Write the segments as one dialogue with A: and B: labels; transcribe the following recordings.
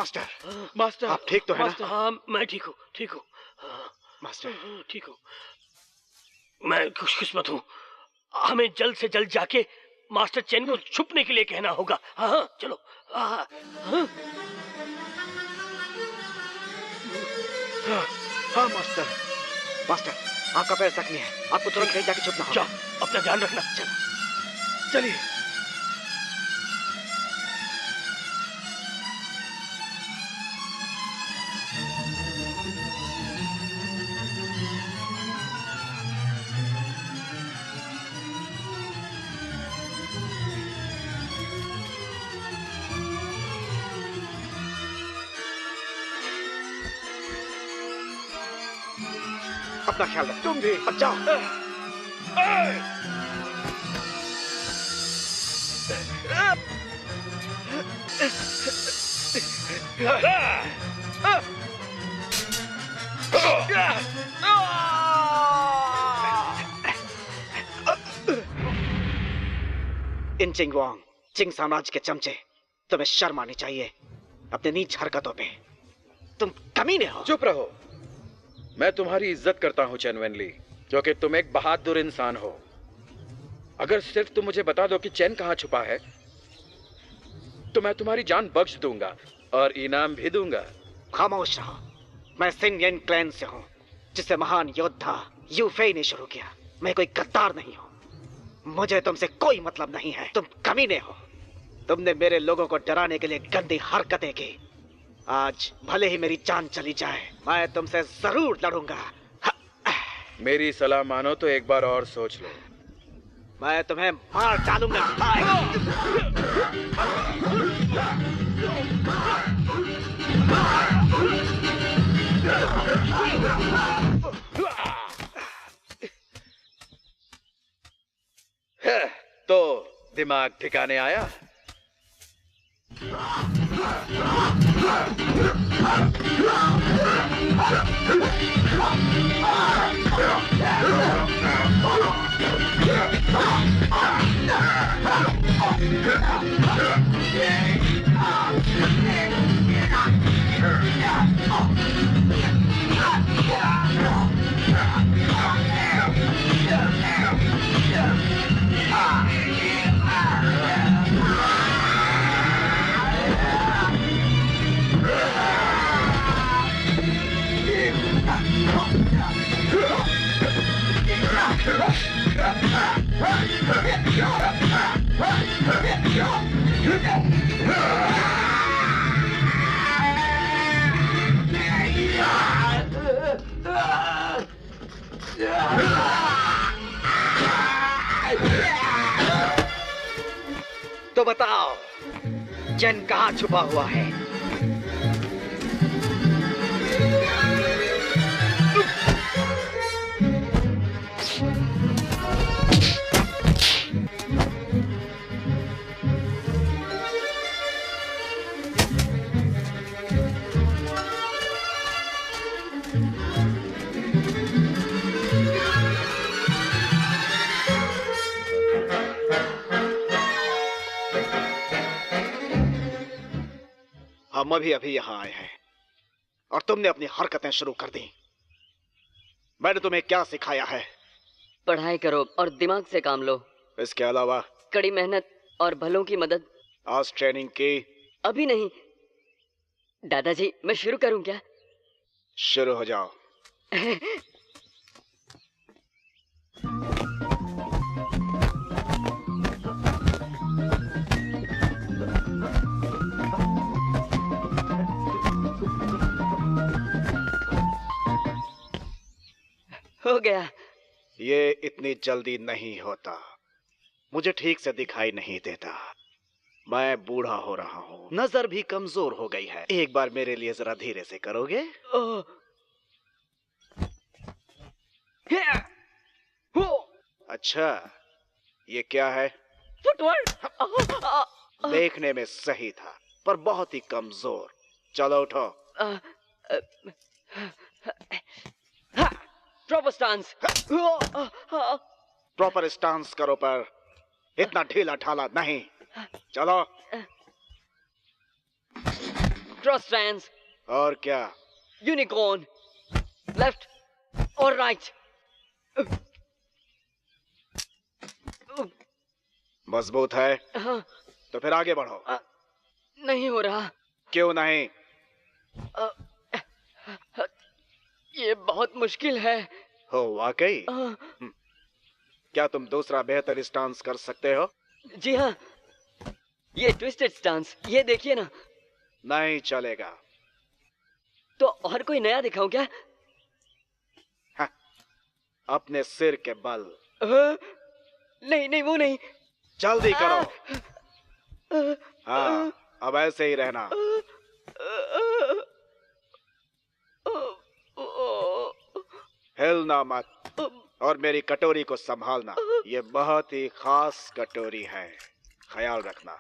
A: Master,
B: master,
A: आप ठीक तो है ना?
C: हाँ मैं ठीक हूँ, ठीक हूँ
A: मास्टर,
C: ठीक हूँ। मैं खुशकिस्मत हूँ। हमें जल्द से जल्द जाके मास्टर चेन को छुपने के लिए कहना होगा। हाँ चलो। हाँ
A: हाँ मास्टर, मास्टर आपका पैर जख्मी है, आपको तुरंत कहीं जाके छुपना होगा।
C: जाओ, अपना ध्यान रखना। चलिए।
A: अपना ख्याल रख। तुम भी अब जाओ। इन चिंग वांग, चिंग साम्राज्य के चमचे, तुम्हें शर्म आनी चाहिए अपने नीच हरकतों पे। तुम कमीने हो।
B: चुप रहो। मैं तुम्हारी इज्जत करता हूं चेन वेनली, क्योंकि तुम एक बहादुर इंसान हो। अगर सिर्फ तुम मुझे बता दो कि चैन कहां छुपा है तो मैं तुम्हारी जान बख्श दूंगा और इनाम भी दूंगा।
A: खामोश रहो। मैं सिन येन क्लैन से हूँ, जिसे महान योद्धा यू फेई ने शुरू किया। मैं कोई गद्दार नहीं हूँ। मुझे तुमसे कोई मतलब नहीं है। तुम कमीने हो। तुमने मेरे लोगों को डराने के लिए गंदी हरकतें की। आज भले ही मेरी जान चली जाए, मैं तुमसे जरूर लड़ूंगा।
B: मेरी सलाह मानो तो एक बार और सोच लो।
A: मैं तुम्हें मार डालूंगा।
B: तो दिमाग ठिकाने आया?
A: तो बताओ, चैन कहाँ छुपा हुआ है? हम अभी अभी यहाँ आए हैं और तुमने अपनी हरकतें शुरू कर दी। मैंने तुम्हें क्या सिखाया है?
D: पढ़ाई करो और दिमाग से काम लो।
A: इसके अलावा?
D: कड़ी मेहनत और भलों की मदद।
A: आज ट्रेनिंग की?
D: अभी नहीं। दादाजी, मैं शुरू करूं क्या?
A: शुरू हो जाओ।
D: हो गया।
A: ये इतनी जल्दी नहीं होता। मुझे ठीक से दिखाई नहीं देता। मैं बूढ़ा हो रहा हूँ, नजर भी कमजोर हो गई है। एक बार मेरे लिए जरा धीरे से करोगे? अच्छा, ये क्या है?
D: फुटवर्क।
A: देखने में सही था, पर बहुत ही कमजोर। चलो उठो।
D: Proper stance.
A: प्रॉपर स्टांस करो, पर इतना ढीला ढाला नहीं। चलो।
D: क्रॉस ट्रायंस,
A: और क्या?
D: यूनिकॉर्न, लेफ्ट और राइट।
A: मजबूत है?
D: हाँ।
A: तो फिर आगे बढ़ो।
D: नहीं हो रहा।
A: क्यों नहीं?
D: ये बहुत मुश्किल है।
A: हो वाकई? क्या तुम दूसरा बेहतर स्टांस कर सकते हो?
D: जी हाँ, ये ट्विस्टेड स्टांस, ये देखिए ना।
A: नहीं चलेगा।
D: तो और कोई नया दिखाऊं क्या?
A: हाँ, अपने सिर के बल।
D: नहीं नहीं, वो नहीं।
A: जल्दी करो। हाँ, अब ऐसे ही रहना। हिलना मत और मेरी कटोरी को संभालना। ये बहुत ही खास कटोरी है, ख्याल रखना।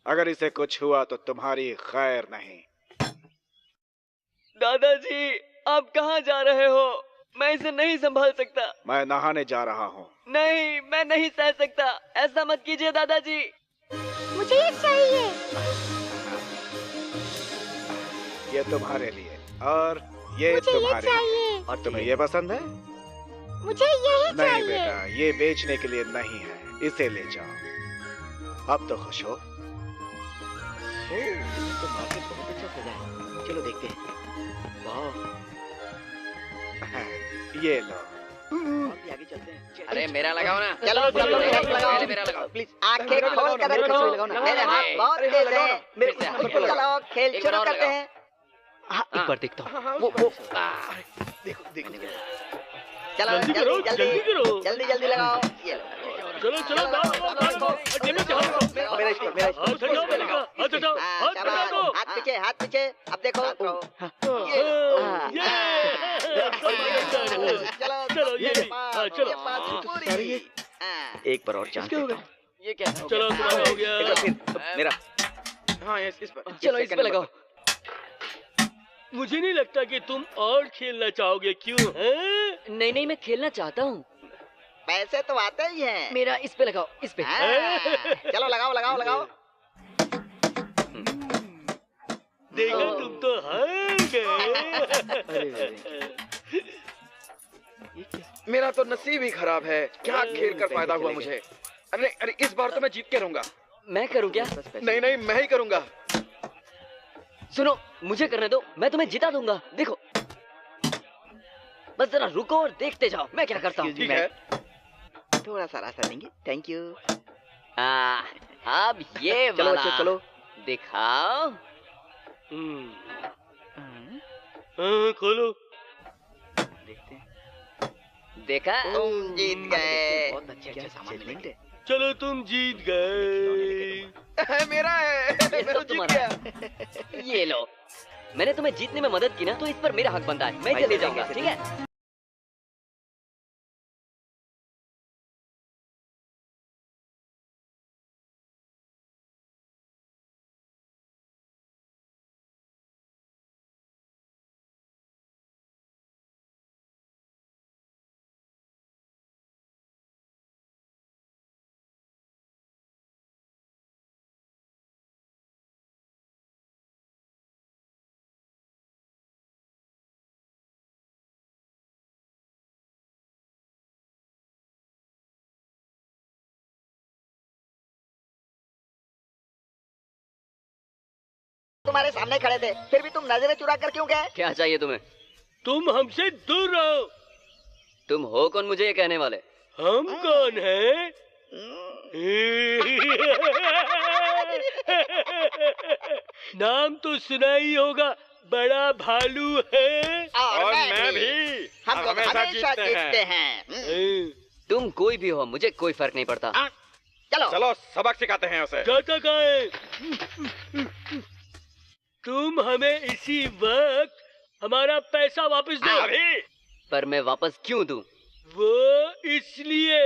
A: अगर इसे कुछ हुआ तो तुम्हारी खैर नहीं।
D: दादाजी, आप कहाँ जा रहे हो? मैं इसे नहीं संभाल सकता।
A: मैं नहाने जा रहा हूँ।
D: नहीं, मैं नहीं सह सकता। ऐसा मत कीजिए दादाजी।
E: मुझे ये चाहिए।
A: ये तुम्हारे लिए और ये
E: मुझे ये
A: तुम्हारे लिए।
E: चाहिए।
A: और तुम्हें ये पसंद है?
E: मुझे यही
A: नहीं
E: चाहिए।
A: बेटा, ये बेचने के लिए नहीं है, इसे ले जाओ। अब तो खुश हो?
D: तो मार्केट बहुत अच्छा सजा है। चलो देखते हैं। वाह,
A: ये लो।
D: और भी आगे चलते हैं।
F: अरे मेरा लगाओ ना।
E: चलो चलो लगाओ,
F: मेरा लगाओ
E: प्लीज। आंखें खोल कर रखो। मेरे हाथ बहुत तेज हैं। चलो खेल शुरू करते हैं।
D: एक बार देखता हूँ।
A: वो देखो
E: चलो
C: जल्दी करो, जल्दी करो।
E: जल्दी जल्दी लगाओ। ये लो।
C: चलो चलो,
A: मेरा इस पर, मेरा इस पर।
E: शाबाश। हाथ पीछे, हाथ पीछे। अब देखो। ये चलो
C: ये भी। हाँ, चलो।
E: ये बात पूरी।
D: एक बार और चांस देता हूँ।
F: ये क्या है?
C: चलो तुम्हारा हो गया।
A: मेरा।
F: हाँ इस पर।
D: चलो इस पे लगाओ।
C: मुझे नहीं लगता कि तुम और खेलना चाहोगे, क्यों है?
D: नहीं नहीं, मैं खेलना चाहता हूँ।
E: पैसे तो आते ही हैं।
D: मेरा इस पे लगाओ, इस पे।
E: चलो लगाओ लगाओ लगाओ।
C: देखा, तुम तो हार गए।
B: मेरा तो नसीब ही खराब है। क्या खेल कर फायदा हुआ मुझे? अरे अरे, इस बार तो मैं जीत के रहूंगा।
D: मैं करूँ क्या?
B: नहीं नहीं, मैं ही करूंगा।
D: सुनो, मुझे करने दो, मैं तुम्हें जिता दूंगा। देखो, बस जरा रुको और देखते जाओ मैं क्या करता हूँ।
B: ठीक है।
E: थोड़ा सा रास्ता देंगे। Thank you.
D: अब ये
E: चलो
D: वाला
E: बच्चों, चलो।
D: दिखाओ।
C: खोलो।
E: देखते हैं।
D: देखा?
E: तुम जीत गए।
D: बहुत अच्छे सामान मिलेंगे।
C: चलो तुम जीत गए।
B: मेरा है।
D: ये
B: मैं तो
D: सब
B: जीत
D: तुम्हारा
B: गया।
D: ये लो, मैंने तुम्हें जीतने में मदद की ना, तो इस पर मेरा हक बनता है। मैं चले जाऊंगा, ठीक है?
E: तुम्हारे सामने खड़े थे, फिर भी तुम नजरें चुरा कर क्यों गए?
D: क्या चाहिए तुम्हें?
C: तुम हमसे दूर रहो।
D: तुम हो कौन मुझे ये कहने वाले?
C: हम कौन हैं? नाम तो सुना ही होगा, बड़ा भालू है।
B: और मैं भी।
E: हम लोग
B: हमेशा
E: हमेशा जीतते हैं।
D: तुम कोई भी हो, मुझे कोई फर्क नहीं पड़ता।
E: चलो
B: चलो सबक सिखाते हैं उसे।
C: जाता कहाँ है? तुम हमें इसी वक्त हमारा पैसा वापस दो।
B: अभी।
D: पर मैं वापस क्यों दूं?
C: वो इसलिए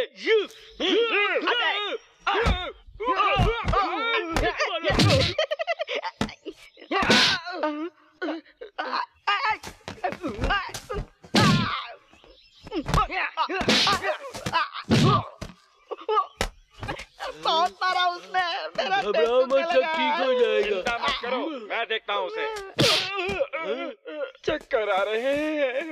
E: बहुत सारा उसने, मेरा
C: घबराओ मत, सब ठीक हो जाएगा।
B: चिंता मत करो, मैं देखता हूँ उसे। चक्कर आ रहे हैं।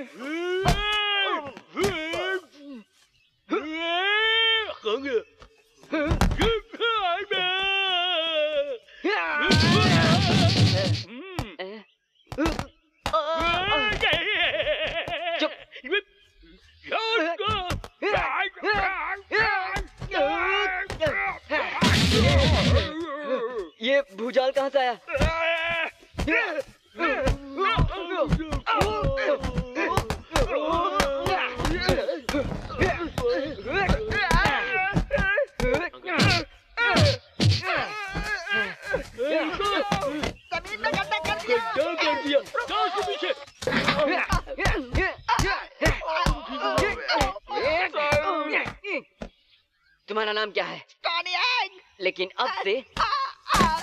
D: ये भूजाल कहाँ से आया?
E: जमीन में गड्ढा कर दिया।
C: जाओ उसके पीछे।
D: तुम्हारा नाम क्या है?
E: Tony Hank.
D: लेकिन अब से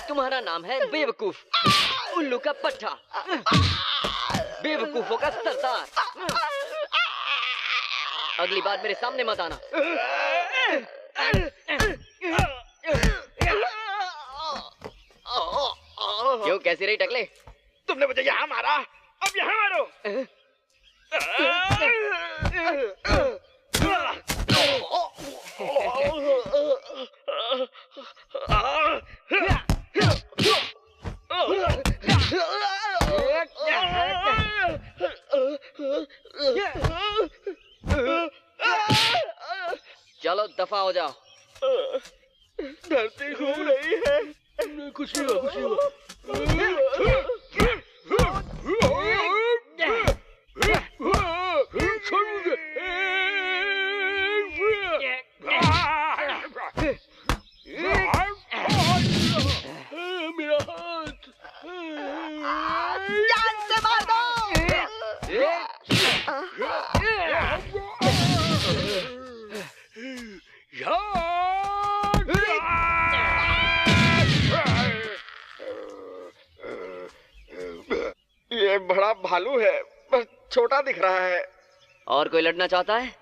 D: तुम्हारा नाम है बेवकूफ, उल्लू का पट्टा, बेवकूफों का सरदार। अगली बार मेरे सामने मत आना। क्यों, कैसी रही टकले?
B: तुमने मुझे यहाँ मारा, अब यहाँ मारो।
D: चलो दफा हो जाओ।
B: धरती घूम रही है।
C: कुछ नहीं हुआ, कुछ नहीं हुआ। मेरा हाथ।
E: जान से मार दो।
B: ये बड़ा भालू है, पर छोटा दिख रहा है।
D: और कोई लड़ना चाहता है?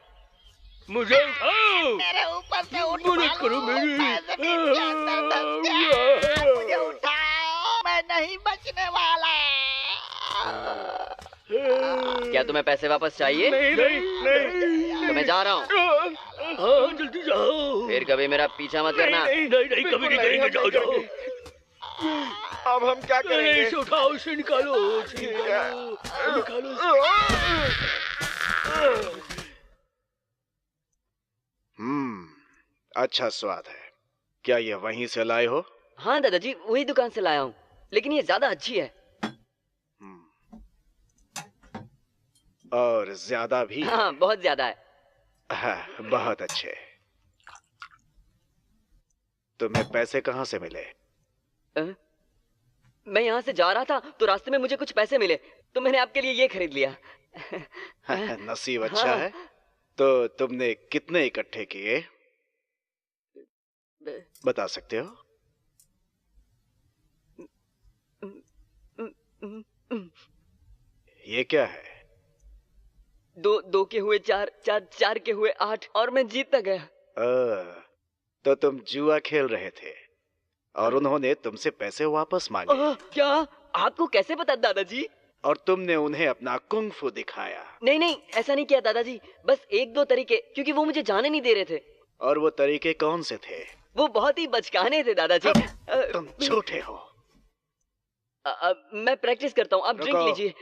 C: मुझे उठाओ।
E: मेरे ऊपर से उठ
C: मदद करो मेरी।
E: पैसे के अंदर दस गया। मुझे उठाओ, मैं नहीं बचने वाला।
D: क्या तुम्हें पैसे वापस चाहिए?
B: नहीं नहीं नहीं।
D: तो मैं जा रहा हूँ।
C: हाँ जल्दी जाओ।
D: फिर कभी मेरा पीछा मत करना।
C: नहीं कभी नहीं करेंगे। जाओ जाओ।
B: अब हम क्या करेंगे?
C: इसे उठाओ, इसे निकालो, निकालो।
A: अच्छा स्वाद है। क्या ये वहीं से लाए हो?
D: हाँ दादाजी, वही दुकान से लाया हूँ, लेकिन ये ज्यादा अच्छी है।
A: और ज्यादा भी?
D: हाँ बहुत ज्यादा है।
A: हाँ, बहुत अच्छे। तुम्हें पैसे कहाँ से मिले?
D: मैं यहाँ से जा रहा था तो रास्ते में मुझे कुछ पैसे मिले, तो मैंने आपके लिए ये खरीद लिया।
A: नसीब अच्छा है। तो तुमने कितने इकट्ठे किए, बता सकते हो? ये क्या है?
D: दो के हुए चार, चार के हुए 8 और मैं जीतता गया।
A: तो तुम जुआ खेल रहे थे और उन्होंने तुमसे पैसे वापस मांगे।
D: क्या? आपको कैसे पता दादाजी?
A: और तुमने उन्हें अपना कुंग फू दिखाया।
D: नहीं ऐसा नहीं किया दादाजी, बस 1-2 तरीके, क्योंकि वो मुझे जाने नहीं दे रहे थे।
A: और वो तरीके कौन से थे?
D: वो बहुत ही बचकाने थे दादाजी।
A: तुम झूठे हो।
D: मैं प्रैक्टिस करता हूँ, आप ड्रिंक लीजिए।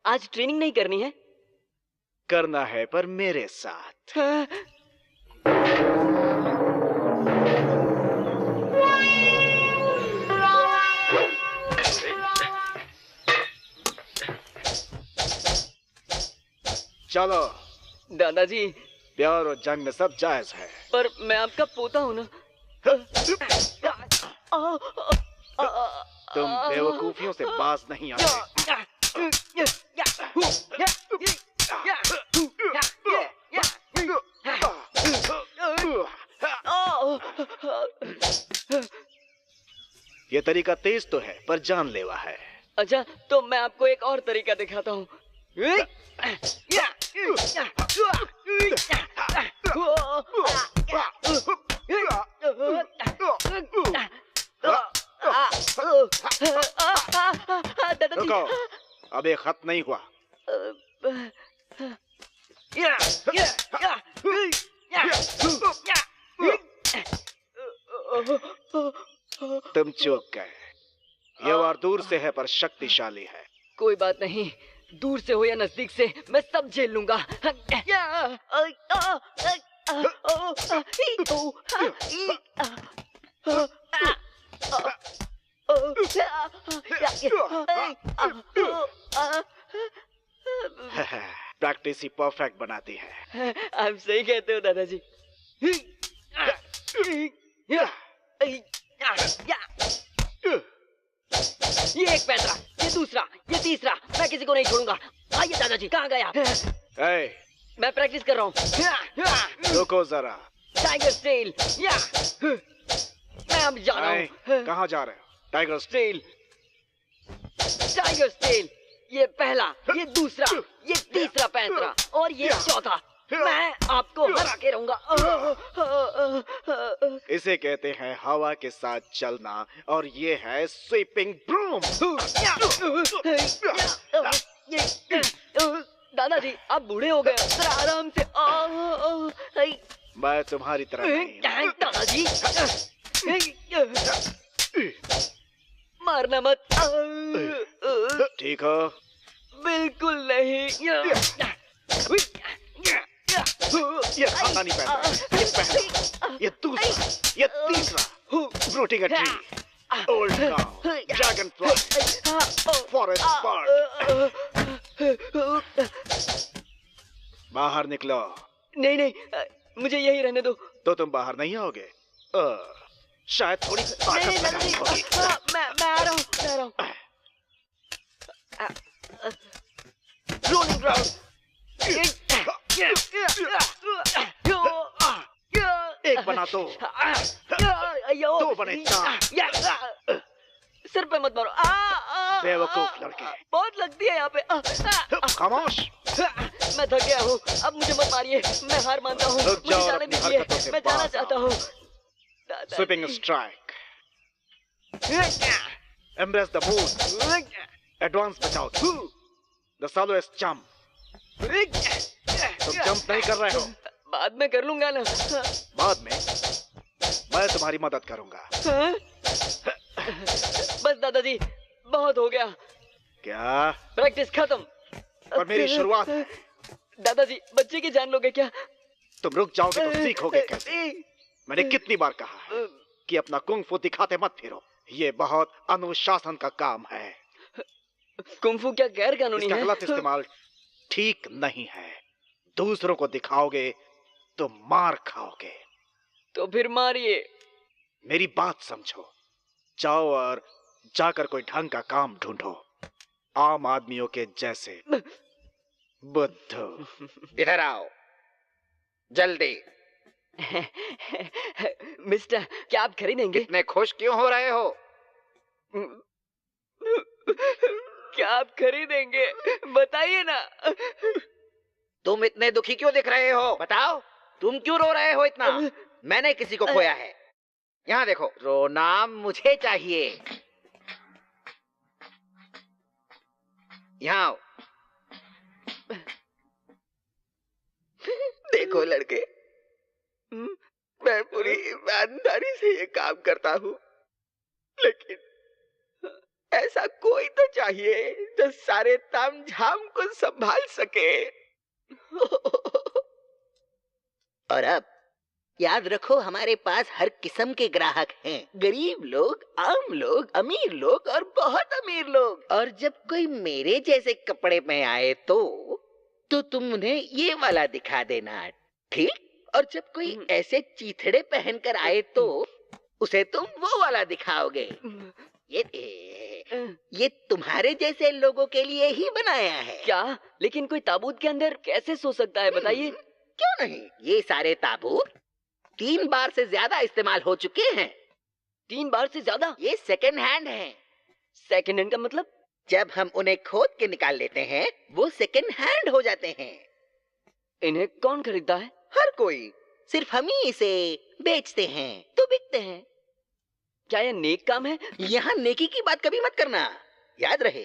D: आज ट्रेनिंग नहीं करनी है?
A: करना है, पर मेरे साथ। चलो
D: दादाजी।
A: प्यार और जंग में सब जायज है।
D: पर मैं आपका पोता हूँ ना।
A: तुम बेवकूफियों से बाज नहीं आते। ये तरीका तेज तो है, पर जानलेवा है।
D: अच्छा, तो मैं आपको एक और तरीका दिखाता हूँ।
A: रुको, अभी खत्म नहीं हुआ। तुम चूक गए। ये वार दूर से है पर शक्तिशाली है।
D: कोई बात नहीं, दूर से हो या नजदीक से मैं सब झेल लूंगा।
A: प्रैक्टिस ही परफेक्ट बनाती है।
D: आप सही कहते हो दादाजी। ये एक पैंतरा, ये दूसरा, ये तीसरा, मैं किसी को नहीं छोड़ूंगा। आइए दादाजी, कहाँ गया?
A: hey,
D: मैं प्रैक्टिस कर रहा हूँ।
A: रुको जरा।
D: Tiger style. मैं अब जा रहा हूँ।
A: कहाँ जा रहे हो? Tiger style.
D: Tiger style. ये पहला, ये दूसरा, ये तीसरा पैंतरा और ये चौथा। मैं आपको हरा के रहूंगा।
A: इसे कहते हैं हवा के साथ चलना और ये है स्वीपिंग ब्रूम।
D: दादाजी आप बूढ़े हो गए, जरा आराम से।
A: मैं तुम्हारी तरह नहीं।
D: दादाजी मारना मत।
A: ठीक हो?
D: बिल्कुल नहीं।
A: ये खानदानी पैंतरा, ये पहला, ये दूसरा, ये तीसरा। Fruiting tree, old cow, dragon fly, forest bird. बाहर निकलो।
D: नहीं नहीं, मुझे यही रहने दो।
A: तो तुम बाहर नहीं आओगे? शायद थोड़ी ताकत लगानी होगी।
D: मैं आ रहा हूँ, मैं आ रहा हूँ। Rolling ground.
A: एक बना दो, दो बने चार।
D: सिर पे मत मारो।
A: बेवकूफ लड़के।
D: बहुत लगती है यहाँ पे।
A: खामोश।
D: मैं थक गया हूँ, अब मुझे मत मारिए। मैं हार मानता हूँ, मुझे जाने दीजिए। मैं जाना चाहता हूँ।
A: Sweeping strike. Embrace the moon. Advance बचाओ। The soloest jump. तुम जंप नहीं कर रहे हो।
D: बाद में कर लूंगा ना।
A: बाद में मैं तुम्हारी मदद करूंगा।
D: बस दादाजी, बहुत हो गया।
A: क्या?
D: प्रैक्टिस खत्म।
A: पर मेरी शुरुआत है।
D: दादाजी बच्चे की जान लोगे क्या?
A: तुम रुक जाओगे तो सीखोगे कैसे? मैंने कितनी बार कहा है कि अपना कुंग फू दिखाते मत फिरो। ये बहुत अनुशासन का काम है।
D: कुंग फू क्या गैर कानूनी है?
A: इसका गलत इस्तेमाल ठीक नहीं है। दूसरों को दिखाओगे तो मार खाओगे।
D: तो फिर मारिए।
A: मेरी बात समझो। जाओ और जाकर कोई ढंग का काम ढूंढो, आम आदमियों के जैसे। बुद्धू,
F: इधर आओ जल्दी।
D: मिस्टर, क्या आप खरीदेंगे?
F: इतने खुश क्यों हो रहे हो?
D: क्या आप खरीदेंगे? बताइए ना।
F: तुम इतने दुखी क्यों दिख रहे हो? बताओ, तुम क्यों रो रहे हो इतना? मैंने किसी को खोया है। यहाँ देखो, रोना मुझे चाहिए। यहाँ आओ। देखो लड़के, मैं पूरी ईमानदारी से ये काम करता हूँ, लेकिन ऐसा कोई तो चाहिए जो सारे तामझाम को संभाल सके। और अब याद रखो, हमारे पास हर किस्म के ग्राहक हैं। गरीब लोग, आम लोग, अमीर लोग और बहुत अमीर लोग। और जब कोई मेरे जैसे कपड़े में आए तो तुम उन्हें ये वाला दिखा देना, ठीक? और जब कोई ऐसे चीथड़े पहनकर आए तो उसे तुम वो वाला दिखाओगे। ये तुम्हारे जैसे लोगों के लिए ही बनाया है।
D: क्या? लेकिन कोई ताबूत के अंदर कैसे सो सकता है, बताइए।
F: क्यों नहीं, ये सारे ताबूत 3 बार से ज्यादा इस्तेमाल हो चुके हैं।
D: 3 बार से ज्यादा?
F: ये सेकंड हैंड हैं।
D: सेकंड हैंड का मतलब?
F: जब हम उन्हें खोद के निकाल लेते हैं, वो सेकंड हैंड हो जाते हैं।
D: इन्हें कौन खरीदता है?
F: हर कोई। सिर्फ हम ही इसे बेचते हैं तो बिकते हैं।
D: क्या यह नेक काम है?
F: यहाँ नेकी की बात कभी मत करना। याद रहे,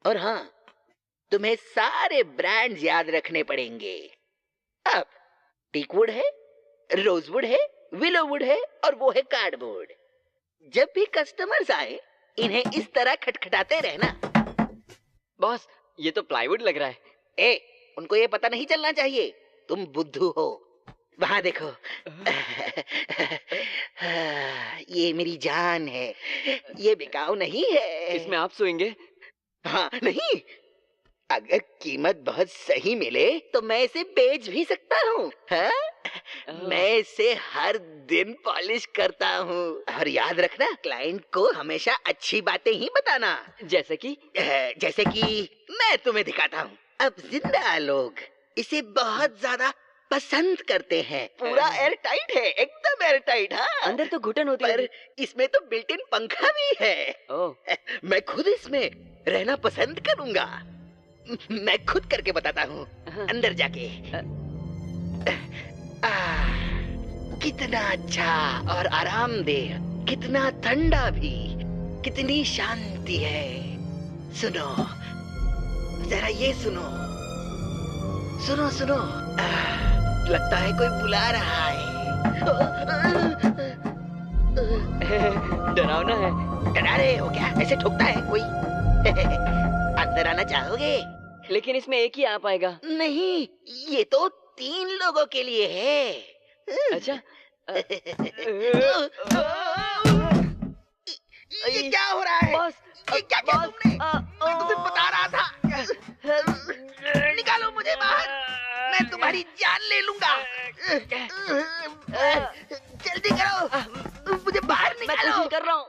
F: और हाँ, तुम्हें सारे ब्रांड्स याद रखने पड़ेंगे। अब टीकवुड है, रोजवुड है, विलोवुड है और वो है कार्डबोर्ड। जब भी कस्टमर्स आए, इन्हें इस तरह खटखटाते रहना।
D: बॉस, ये तो प्लाईवुड लग रहा है।
F: ए, उनको ये पता नहीं चलना चाहिए तुम बुद्धू हो। वहां देखो। ये मेरी जान है, ये बिकाऊ नहीं है।
D: इसमें आप सोएंगे?
F: हाँ, नहीं, अगर कीमत बहुत सही मिले तो मैं इसे बेच भी सकता हूँ। मैं इसे हर दिन पॉलिश करता हूँ। और याद रखना, क्लाइंट को हमेशा अच्छी बातें ही बताना।
D: जैसे कि
F: मैं तुम्हें दिखाता हूँ। अब जिंदा लोग इसे बहुत ज्यादा पसंद करते हैं। पूरा एयर टाइट है, एकदम एयर टाइट। हाँ,
D: अंदर तो घुटन होती
F: पर
D: है।
F: इसमें तो बिल्ट इन पंखा भी है।
D: ओह,
F: मैं खुद इसमें रहना पसंद करूंगा। मैं खुद करके बताता हूँ, अंदर जाके। कितना अच्छा और आरामदेह, कितना ठंडा भी, कितनी शांति है। सुनो, जरा ये सुनो, सुनो सुनो। लगता है कोई बुला रहा है।
D: डरावना है।
F: डरा रहे हो क्या? ऐसे ठोकता है कोई? अंदर आना चाहोगे?
D: लेकिन इसमें एक ही आ पाएगा।
F: नहीं, ये तो 3 लोगों के लिए है।
D: अच्छा।
F: ये क्या हो रहा है?
D: बॉस,
F: ये क्या किया तुमने? मैं तुझे बता रहा था। निकालो मुझे बाहर, मैं तुम्हारी जान ले लूंगा। जल्दी करो, मुझे बाहर
D: मैं
F: निकालो।
D: कोशिश कर रहा हूँ।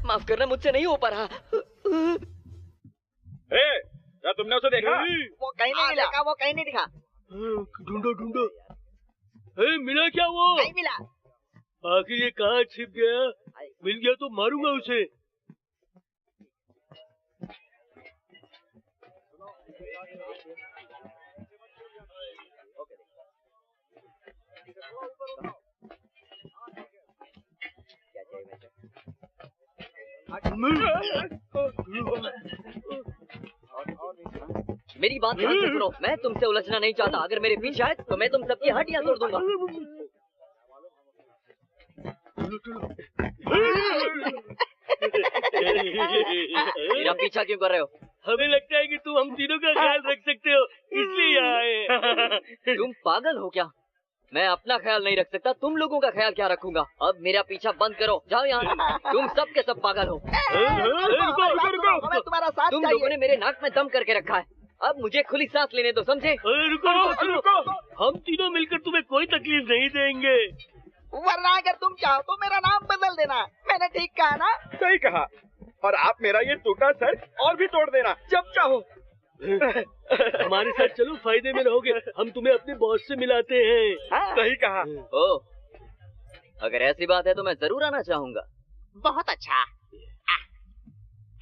D: माफ करना, मुझसे नहीं हो पा रहा।
B: क्या तुमने उसे देखा?
E: वो कहीं नहीं मिला। वो कहीं नहीं दिखा।
C: ढूंढो ढूंढो। मिला क्या वो?
E: नहीं मिला।
C: आखिर ये कहाँ छिप गया? मिल गया तो मारूंगा उसे।
D: मेरी बात ध्यान से सुनो, मैं तुमसे उलझना नहीं चाहता। अगर मेरे पीछे आए तो मैं तुम सबकी हड्डियां तोड़ दूंगा। मेरा पीछा क्यों कर रहे हो?
C: हमें लगता है कि तुम हम तीनों का ख्याल रख सकते हो, इसलिए यहाँ आए।
D: तुम पागल हो क्या? मैं अपना ख्याल नहीं रख सकता, तुम लोगों का ख्याल क्या रखूंगा? अब मेरा पीछा बंद करो, जाओ यहाँ। तुम सब के सब पागल हो।
E: हमें तुम्हारा साथ
D: तुम
E: चाहिए।
D: लोगों ने मेरे नाक में दम करके रखा है। अब मुझे खुली सांस लेने दो, समझे?
C: रुको रुको रुको, हम तीनों मिलकर तुम्हें कोई तकलीफ नहीं देंगे।
E: वरना अगर तुम चाहो तो मेरा नाम बदल देना। मैंने ठीक कहा ना?
B: सही कहा। और आप मेरा ये टूटा सर और भी तोड़ देना जब चाहो।
C: हमारे साथ चलो, फायदे में रहोगे। हम तुम्हें अपने बॉस से मिलाते हैं।
B: सही कहा।
D: ओ, अगर ऐसी बात है तो मैं जरूर आना चाहूंगा।
E: बहुत अच्छा।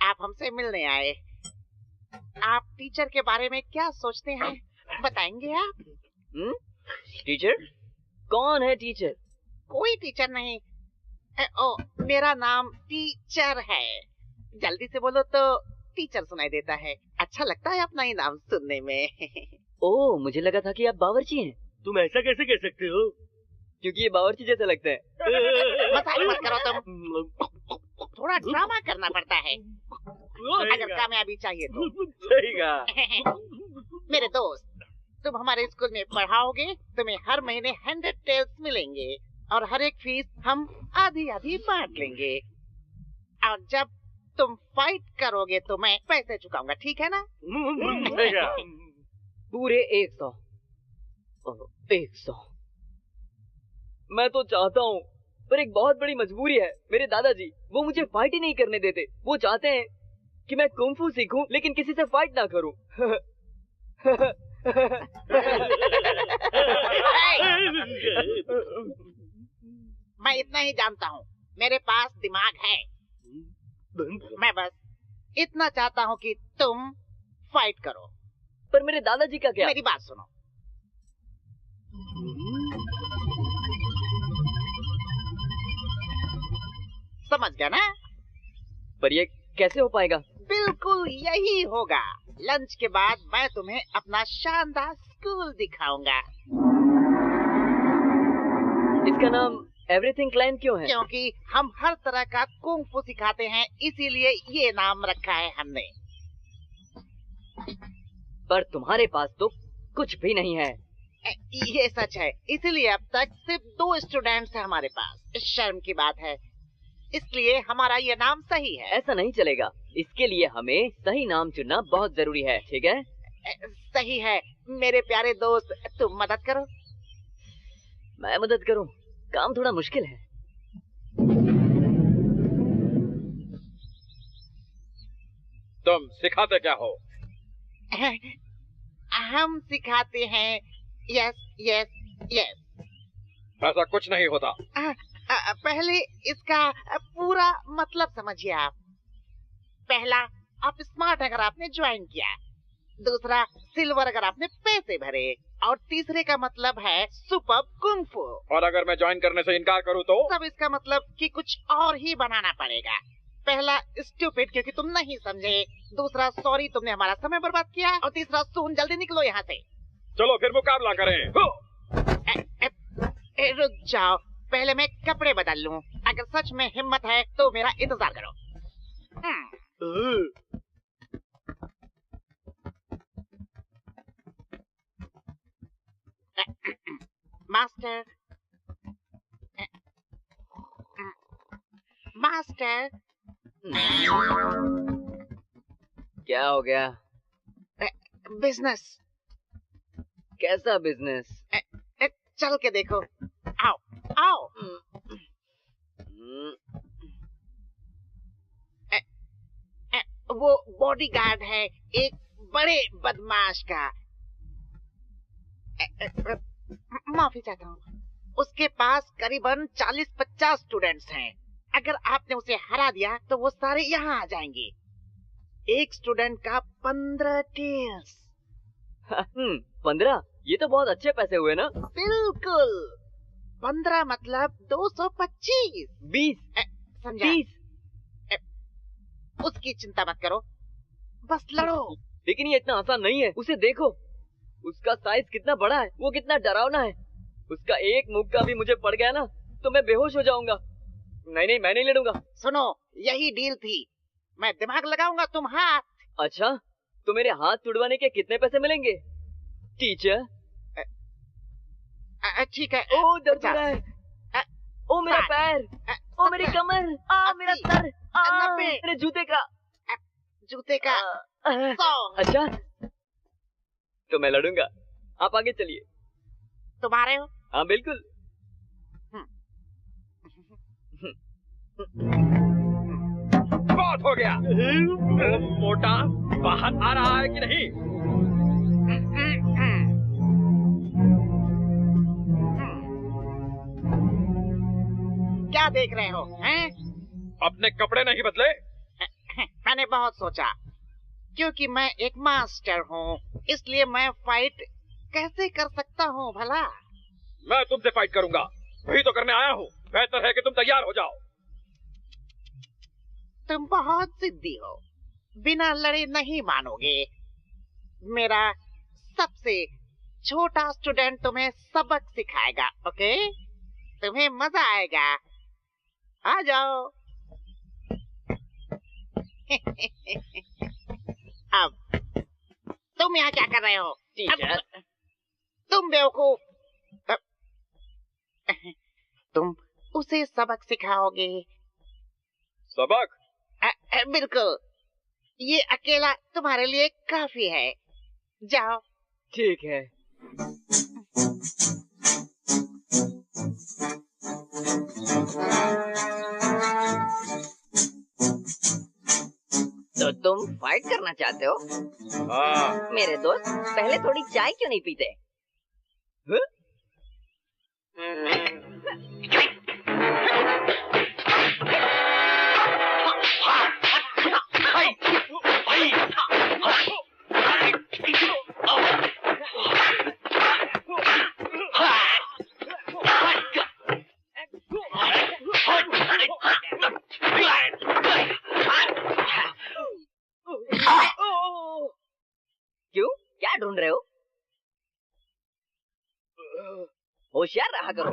E: आप हमसे मिलने आए। आप टीचर के बारे में क्या सोचते हैं, बताएंगे आप?
D: टीचर? कौन है टीचर?
E: कोई टीचर नहीं। ओ, मेरा नाम टीचर है। जल्दी से बोलो तो टीचर सुनाई देता है। अच्छा लगता है अपना ही नाम सुनने में।
D: ओ, मुझे लगा था कि आप बावर्ची हैं।
C: तुम ऐसा कैसे कह सकते हो?
D: क्योंकि ये बावर्ची जैसे लगते हैं।
E: मजाक मत करो तुम। थोड़ा ड्रामा करना पड़ता है अगर कामयाबी चाहिए तो।
B: सही कहा।
E: मेरे दोस्त, तुम हमारे स्कूल में पढ़ाओगे, तुम्हें हर महीने 100 टेल्स मिलेंगे और हर एक फीस हम आधी आधी बांट लेंगे। और जब तुम फाइट करोगे तो मैं पैसे चुकाऊंगा, ठीक है ना?
D: पूरे 100। 100। मैं तो चाहता हूँ, पर एक बहुत बड़ी मजबूरी है। मेरे दादाजी, वो मुझे फाइट ही नहीं करने देते। वो चाहते हैं कि मैं कुंफू सीखूं, लेकिन किसी से फाइट ना करूं।
E: मैं इतना ही जानता हूँ, मेरे पास दिमाग है। मैं बस इतना चाहता हूँ कि तुम फाइट करो।
D: पर मेरे दादाजी का क्या?
E: मेरी बात सुनो। समझ गया ना?
D: पर ये कैसे हो पाएगा?
E: बिल्कुल यही होगा। लंच के बाद मैं तुम्हें अपना शानदार स्कूल दिखाऊंगा।
D: इसका नाम एवरीथिंग क्लाइम क्यों है?
E: क्योंकि हम हर तरह का कुंग फू सिखाते हैं, इसीलिए ये नाम रखा है हमने।
D: पर तुम्हारे पास तो कुछ भी नहीं है।
E: ये सच है, इसलिए अब तक सिर्फ 2 स्टूडेंट्स हैं हमारे पास। शर्म की बात है, इसलिए हमारा ये नाम सही है।
D: ऐसा नहीं चलेगा, इसके लिए हमें सही नाम चुनना बहुत जरूरी है, ठीक है?
E: सही है मेरे प्यारे दोस्त, तुम मदद करो।
D: मैं मदद करूं? काम थोड़ा मुश्किल है।
B: तुम सिखाते क्या हो?
E: हम सिखाते हैं यस यस यस।
B: ऐसा कुछ नहीं होता।
E: पहले इसका पूरा मतलब समझिए आप। पहला, आप स्मार्ट अगर आपने ज्वाइन किया। दूसरा, सिल्वर अगर आपने पैसे भरे। और तीसरे का मतलब है सुपर कुंग फू।
B: और अगर मैं ज्वाइन करने से इनकार करूं तो?
E: तब इसका मतलब कि कुछ और ही बनाना पड़ेगा। पहला, स्टूपिड क्योंकि तुम नहीं समझे। दूसरा, सॉरी तुमने हमारा समय बर्बाद किया। और तीसरा, सुन जल्दी निकलो यहाँ से।
B: चलो फिर मुकाबला करें।
E: रुक जाओ, पहले मैं कपड़े बदल लूं। अगर सच में हिम्मत है तो मेरा इंतजार करो। Master, master.
D: क्या हो गया?
E: बिजनेस।
D: कैसा बिजनेस?
E: चल के देखो। आओ आओ। वो बॉडीगार्ड है एक बड़े बदमाश का। माफी चाहता हूँ। उसके पास करीबन 40-50 स्टूडेंट्स हैं। अगर आपने उसे हरा दिया तो वो सारे यहाँ आ जाएंगे। एक स्टूडेंट का 15 टेल्स।
D: 15? ये तो बहुत अच्छे पैसे हुए ना?
E: बिल्कुल। 15 मतलब 225।
D: 20?
E: समझा?
D: 30?
E: उसकी चिंता मत करो, बस लड़ो।
D: लेकिन ये इतना आसान नहीं है। उसे देखो, उसका साइज कितना बड़ा है, वो कितना डरावना है। उसका एक मुक्का भी मुझे पड़ गया ना तो मैं बेहोश हो जाऊंगा। नहीं, मैं नहीं लड़ूंगा।
E: सुनो, यही डील थी। मैं दिमाग लगाऊंगा, तुम हाथ।
D: अच्छा, तो मेरे हाथ तुड़वाने के कितने पैसे मिलेंगे टीचर?
E: ठीक है।
D: ओ दर्द हो रहा है। ओ मेरा पैर, ओ मेरी कमर, मेरा सर, मेरे जूते का।
E: जूते का 100।
D: अच्छा, तो मैं लड़ूंगा। आप आगे चलिए।
E: तुम आ रहे हो?
D: हाँ बिल्कुल।
B: बहुत हो गया। मोटा बाहर आ रहा है कि नहीं?
E: क्या देख रहे हो हैं?
B: अपने कपड़े नहीं बदले?
E: मैंने बहुत सोचा, क्योंकि मैं एक मास्टर हूँ, इसलिए मैं फाइट कैसे कर सकता हूँ भला?
B: मैं तुमसे फाइट करूंगा, वही तो करने आया हूँ। बेहतर है कि तुम तैयार हो जाओ।
E: तुम बहुत जिद्दी हो, बिना लड़े नहीं मानोगे। मेरा सबसे छोटा स्टूडेंट तुम्हें सबक सिखाएगा, ओके? तुम्हें मजा आएगा। आ जाओ। अब तुम यहाँ क्या कर रहे हो?
D: टीचर,
E: तुम बेवकूफ। तुम उसे सबक सिखाओगे?
B: सबक?
E: बिल्कुल, ये अकेला तुम्हारे लिए काफी है। जाओ।
D: ठीक है।
G: तो तुम फाइट करना चाहते हो?
B: हाँ।
G: मेरे दोस्त, पहले थोड़ी चाय क्यों नहीं पीते? होशियार रहा करो।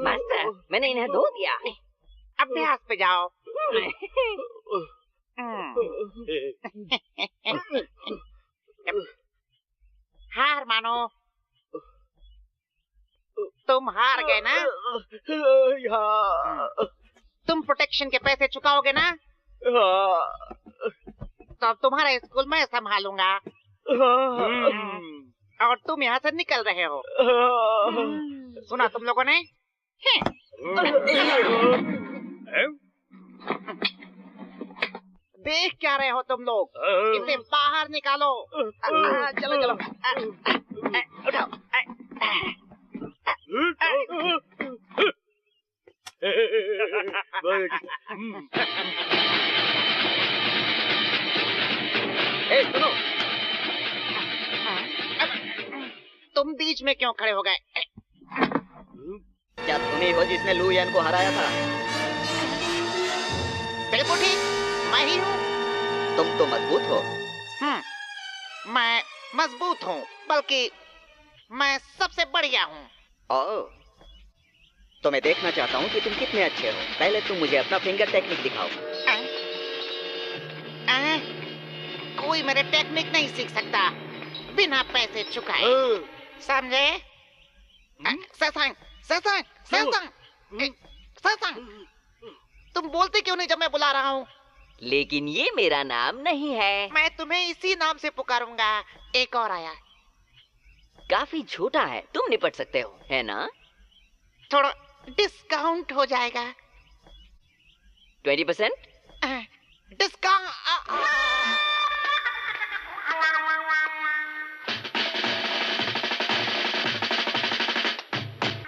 G: मास्टर, मैंने इन्हें धो दिया।
E: अभ्यास पे जाओ। हार मानो। तुम हार गए ना? तुम प्रोटेक्शन के पैसे चुकाओगे ना? तो अब तुम्हारा स्कूल मैं संभालूंगा। और तुम यहाँ से निकल रहे हो। सुना तुम लोगों ने? देख क्या रहे हो तुम लोग? इसे बाहर निकालो। चलो चलो, उठाओ।
A: सुनो,
E: तुम बीच में क्यों खड़े हो गए?
G: क्या तुम ही हो जिसने लू यान को हराया था?
E: बिल्कुल ठीक, मैं ही हूँ।
G: तुम तो मजबूत हो।
E: मैं मजबूत हूँ, बल्कि मैं सबसे बढ़िया हूँ।
G: ओह, तो मैं देखना चाहता हूँ कि तुम कितने अच्छे हो। पहले तुम मुझे अपना फिंगर टेक्निक दिखाओ।
E: कोई मेरे टेक्निक नहीं सीख सकता बिना पैसे चुकाए, समझे? सत्संग, सत्संग, सत्संग, सत्संग। तुम बोलते क्यों नहीं जब मैं बुला रहा हूँ?
G: लेकिन ये मेरा नाम नहीं है।
E: मैं तुम्हें इसी नाम से पुकारूंगा। एक और आया।
G: काफी छोटा है, तुम निपट सकते हो, है ना?
E: थोड़ा डिस्काउंट हो जाएगा।
G: 20%?
E: डिस्काउंट।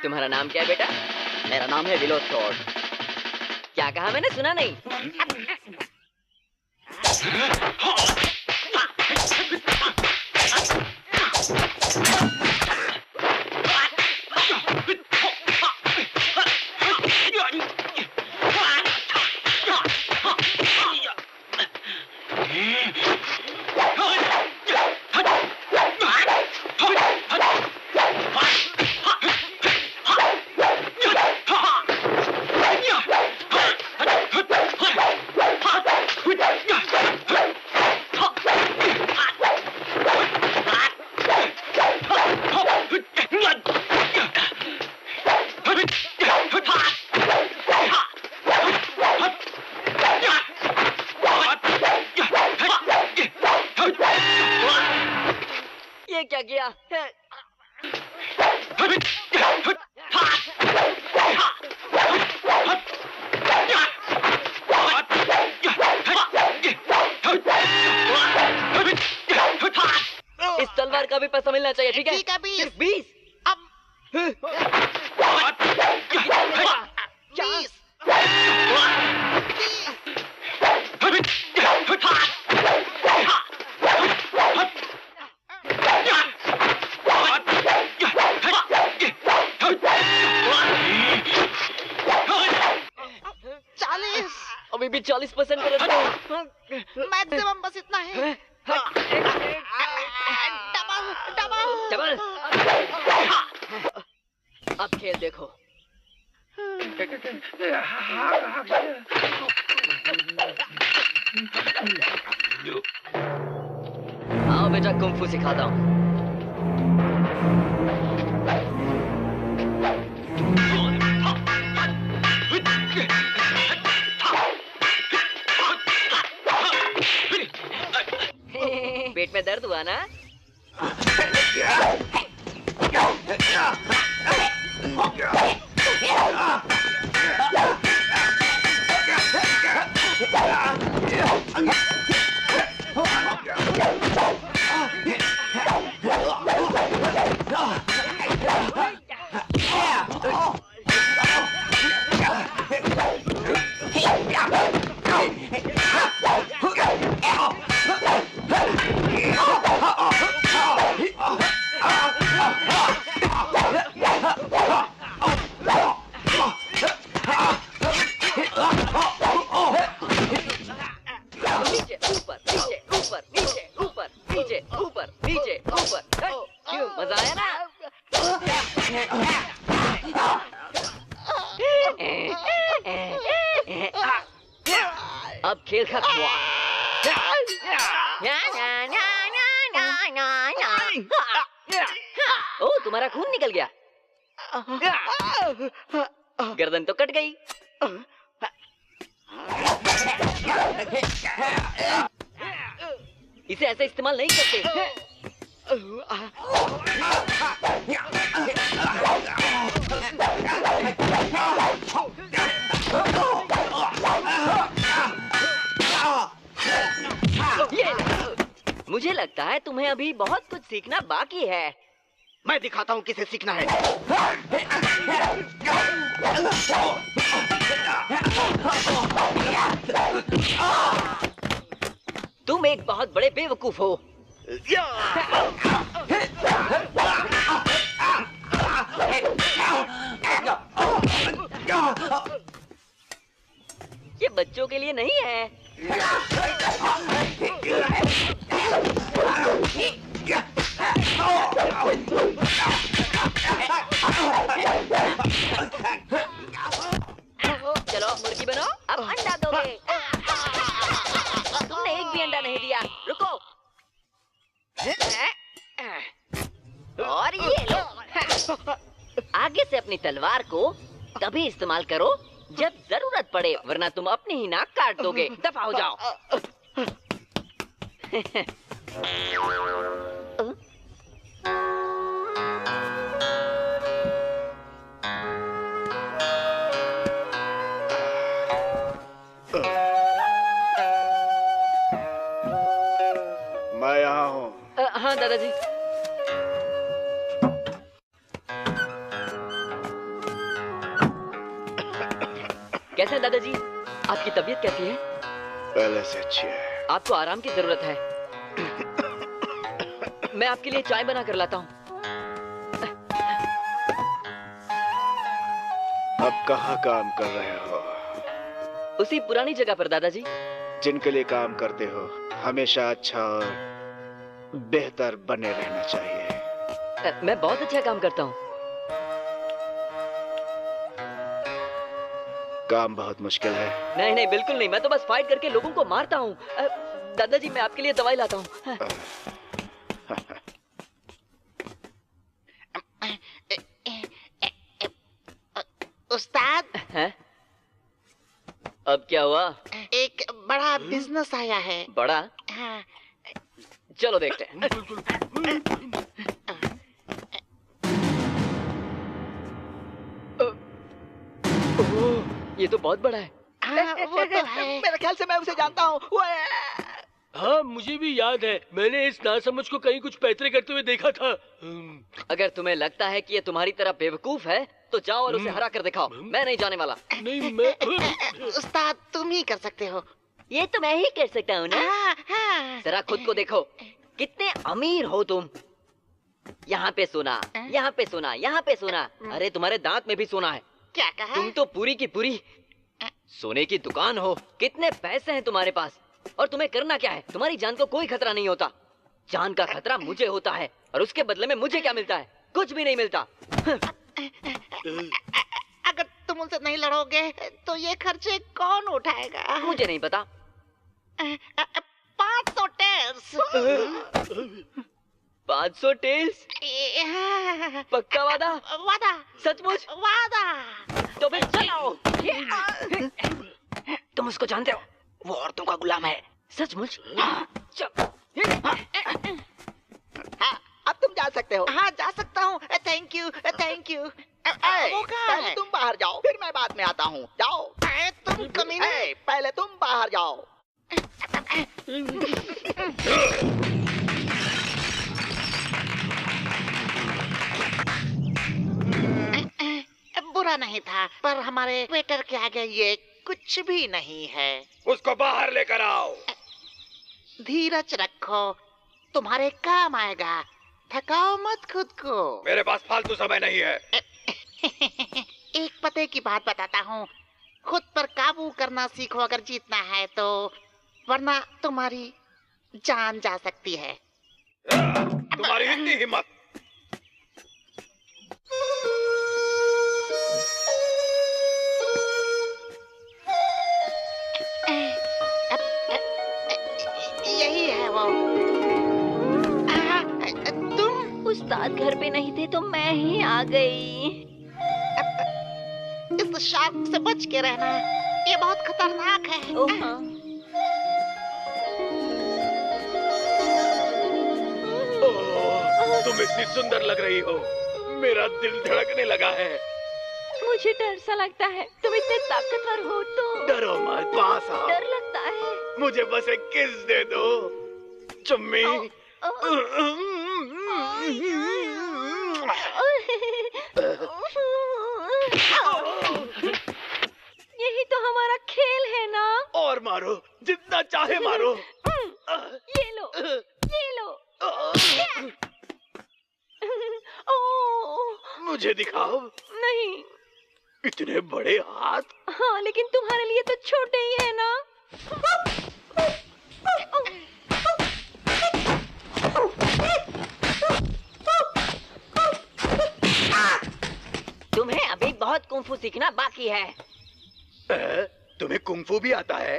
G: तुम्हारा नाम क्या है बेटा?
A: मेरा नाम है विलोद शॉर्ट।
G: क्या कहा मैंने? सुना नहीं। ये क्या किया? इस तलवार का भी पैसा मिलना चाहिए, ठीक है?
E: ठीक है, 20।
G: सिर्फ 20?
E: अब 40।
G: अभी भी 40% पर
E: मैक्सिमम बस इतना है।
D: खेल देखो। आओ बेटा, कुंफू सिखाता हूँ। पेट में दर्द हुआ ना? अब खेल खत्म हुआ। ओ, तुम्हारा खून निकल गया। गर्दन तो कट गई। इसे ऐसे इस्तेमाल नहीं करते। मुझे लगता है तुम्हें अभी बहुत कुछ सीखना बाकी है।
A: मैं दिखाता हूँ किसे सीखना है।
D: तुम एक बहुत बड़े बेवकूफ हो। ये बच्चों के लिए नहीं है। चलो मुर्गी बनो, अब अंडा दोगे। तुमने एक भी अंडा नहीं दिया। रुको। और ये लो। आगे से अपनी तलवार को तभी इस्तेमाल करो जब जरूरत पड़े, वरना तुम अपनी ही नाक काट दोगे। दफा हो जाओ।
A: मैं यहाँ हूँ।
D: हाँ दादाजी। कैसे हैं दादाजी? आपकी तबीयत कैसी है?
A: पहले से अच्छी है।
D: आपको आराम की जरूरत है। मैं आपके लिए चाय बना कर लाता हूँ।
A: अब कहाँ काम कर रहे हो?
D: उसी पुरानी जगह पर दादाजी।
A: जिनके लिए काम करते हो हमेशा अच्छा और बेहतर बने रहना चाहिए।
D: मैं बहुत अच्छा काम करता हूँ।
A: काम बहुत मुश्किल है।
D: नहीं नहीं, बिल्कुल नहीं। मैं तो बस फाइट करके लोगों को मारता हूँ। दादाजी, मैं आपके लिए दवाई लाता हूँ।
E: उस्ताद,
D: अब क्या हुआ?
E: एक बड़ा बिजनेस आया है।
D: बड़ा?
E: हाँ।
D: चलो देखते हैं। ये तो बहुत बड़ा है।
E: हाँ, वो तो है।
A: मेरे ख्याल से मैं उसे जानता हूँ।
C: हाँ, मुझे भी याद है। मैंने इस नासमझ को कहीं कुछ पैतरे करते हुए देखा था।
D: अगर तुम्हें लगता है कि ये तुम्हारी तरह बेवकूफ है तो जाओ और उसे हरा कर दिखाओ। मैं नहीं जाने वाला।
C: नहीं, मैं
E: उस्ताद, तुम ही कर सकते हो।
D: ये तो मैं ही कर सकता हूँ ना।
E: हाँ।
D: जरा खुद को देखो, कितने अमीर हो तुम। यहाँ पे सोना, यहाँ पे सोना, यहाँ पे सोना। अरे तुम्हारे दांत में भी सोना है।
E: क्या कहा?
D: तुम तो पूरी की पूरी सोने की दुकान हो। कितने पैसे हैं तुम्हारे पास और तुम्हें करना क्या है? तुम्हारी जान को कोई खतरा नहीं होता। जान का खतरा मुझे होता है और उसके बदले में मुझे क्या मिलता है? कुछ भी नहीं मिलता।
E: अगर तुम उनसे नहीं लड़ोगे तो ये खर्चे कौन उठाएगा?
D: मुझे नहीं पता।
E: 500 टेल्स।
D: 500 टेल्स? पक्का वादा?
E: वादा।
D: सचमुच?
E: वादा।
D: तो फिर चलो। तुम उसको जानते हो? वो औरतों का गुलाम है। सचमुच? चल।
F: हाँ, अब तुम जा सकते हो।
E: हाँ, जा सकता हूँ। Thank you, thank you. वो कहाँ
F: पहले
E: है?
F: तुम बाहर जाओ, फिर मैं बाद में आता हूँ। जाओ।
E: तुम कमीने।
F: पहले तुम बाहर जाओ।
E: बुरा नहीं था, पर हमारे वेटर के आगे ये कुछ भी नहीं है।
B: उसको बाहर लेकर आओ।
E: धीरज रखो, तुम्हारे काम आएगा। थकाओ मत खुद को।
B: मेरे पास फालतू समय नहीं है।
E: एक पते की बात बताता हूँ, खुद पर काबू करना सीखो अगर जीतना है तो, वरना तुम्हारी जान जा सकती है।
B: तुम्हारी इतनी हिम्मत?
E: यही है वो। तुम?
H: उस्ताद घर पे नहीं थे तो मैं ही आ गई।
E: इस शार्क से बच के रहना, ये बहुत खतरनाक है।
B: तुम इतनी सुंदर लग रही हो, मेरा दिल धड़कने लगा है।
H: मुझे डर सा लगता है, तुम इतने ताकतवर हो तो।
B: डरो मत, पास आओ।
H: डर लगता है।
B: मुझे बस एक किस दे दो, चुम्मी।
H: यही तो हमारा खेल है ना।
B: और मारो, जितना चाहे मारो।
H: ये लो, ये लो।
B: मुझे दिखाओ।
H: नहीं।
B: इतने बड़े हाथ।
H: हाँ, लेकिन तुम्हारे लिए तो छोटे ही है ना।
D: तुम्हें अभी बहुत कुंफू सीखना बाकी है।
B: तुम्हें कुंफू भी आता है?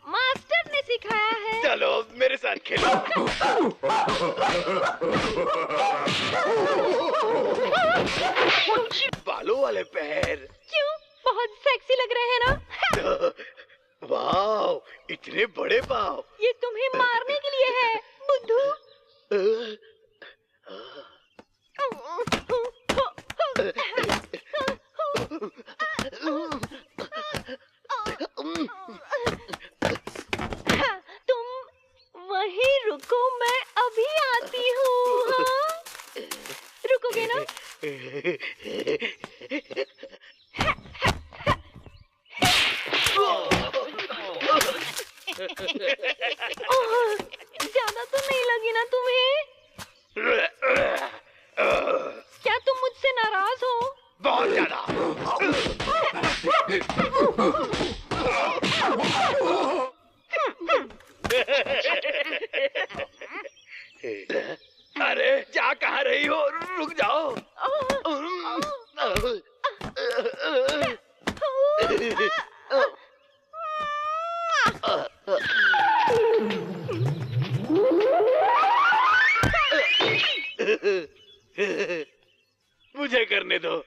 H: मास्टर ने सिखाया है।
B: चलो मेरे साथ खेलो। बालों वाले पैर।
H: क्यों? बहुत सेक्सी लग रहे हैं ना।
B: वाह, इतने बड़े पाँव।
H: ये तुम्हें मारने के लिए है, बुद्धू। तुम वहीं रुको, मैं अभी आती हूँ। हाँ? रुकोगे ना? ज्यादा तो नहीं लगी ना तुम्हें? क्या तुम मुझसे नाराज हो?
B: बहुत ज्यादा। अरे जा कहाँ रही हो, रुक जाओ। मुझे करने दो।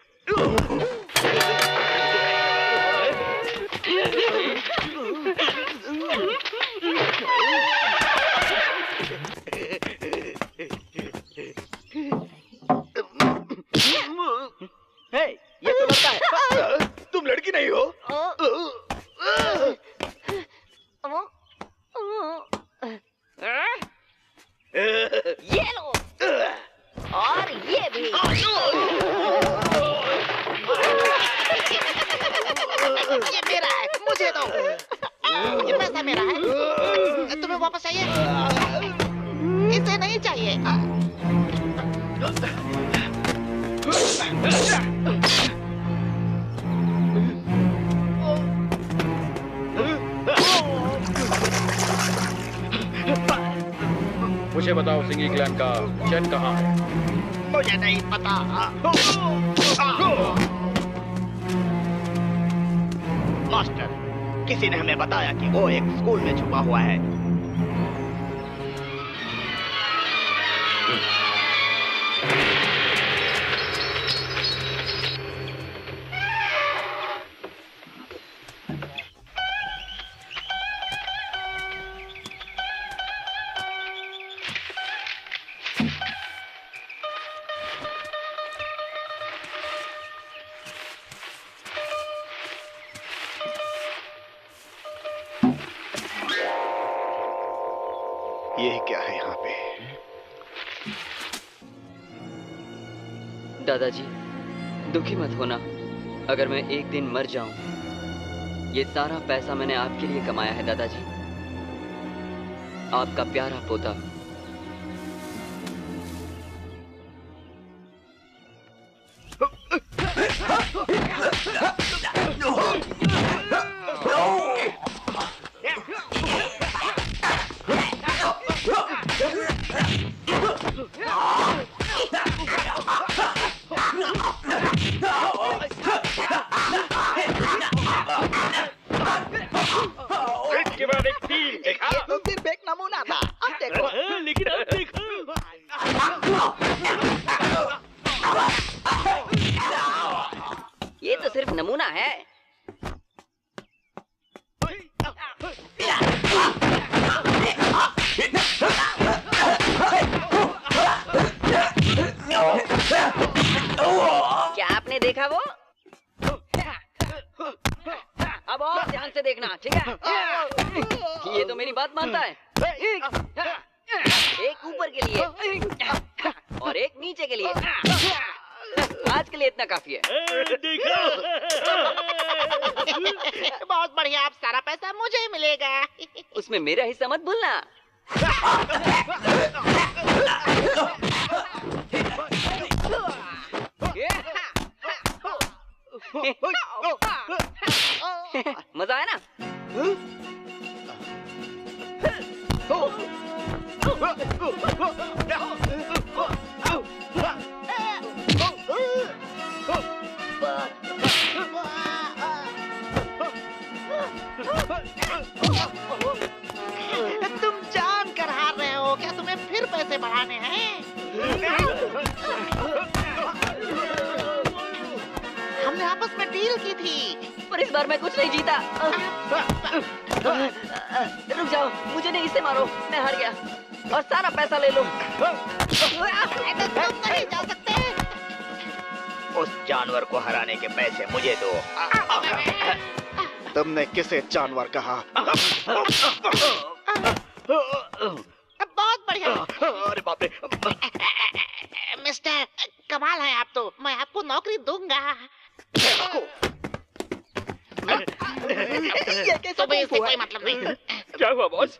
D: ये तो लगता है
B: तुम लड़की नहीं हो।
H: ये लो, और ये भी।
E: ये मेरा है, मुझे दो। ये पैसा मेरा है, तुम्हें वापस चाहिए? इसे नहीं चाहिए।
B: मुझे बताओ सिंगी क्लैन का चैन कहाँ है?
E: मुझे नहीं पता।
G: मास्टर, किसी ने हमें बताया कि वो एक स्कूल में छुपा हुआ है।
A: ये क्या है यहाँ पे?
D: दादाजी, दुखी मत होना। अगर मैं एक दिन मर जाऊं, ये सारा पैसा मैंने आपके लिए कमाया है दादाजी। आपका प्यारा पोता। ये तो सिर्फ नमूना है। क्या आपने देखा वो? अब और ध्यान से देखना, ठीक है? ये तो मेरी बात मानता है। एक ऊपर के लिए और एक नीचे के लिए। आज के लिए इतना काफी है।
E: बहुत बढ़िया, अब सारा पैसा मुझे मिलेगा।
D: उसमें मेरा हिस्सा मत भूलना। मजा आया ना?
E: तुम जान कर हार रहे हो क्या? तुम्हें फिर पैसे बढ़ाने हैं? हमने आपस में डील की थी,
D: पर इस बार मैं कुछ नहीं जीता। रुक जाओ, मुझे नहीं, इससे मारो। मैं हार गया और सारा पैसा ले लो।
E: तुम नहीं जा सकते।
G: उस जानवर को हराने के पैसे मुझे दो।
A: तुमने किसे जानवर कहा?
E: बहुत बढ़िया।
G: अरे बाप रे।
E: मिस्टर, कमाल है आप तो। मैं आपको नौकरी दूंगा। ये कैसे कोई मतलब नहीं।
B: क्या हुआ बॉस?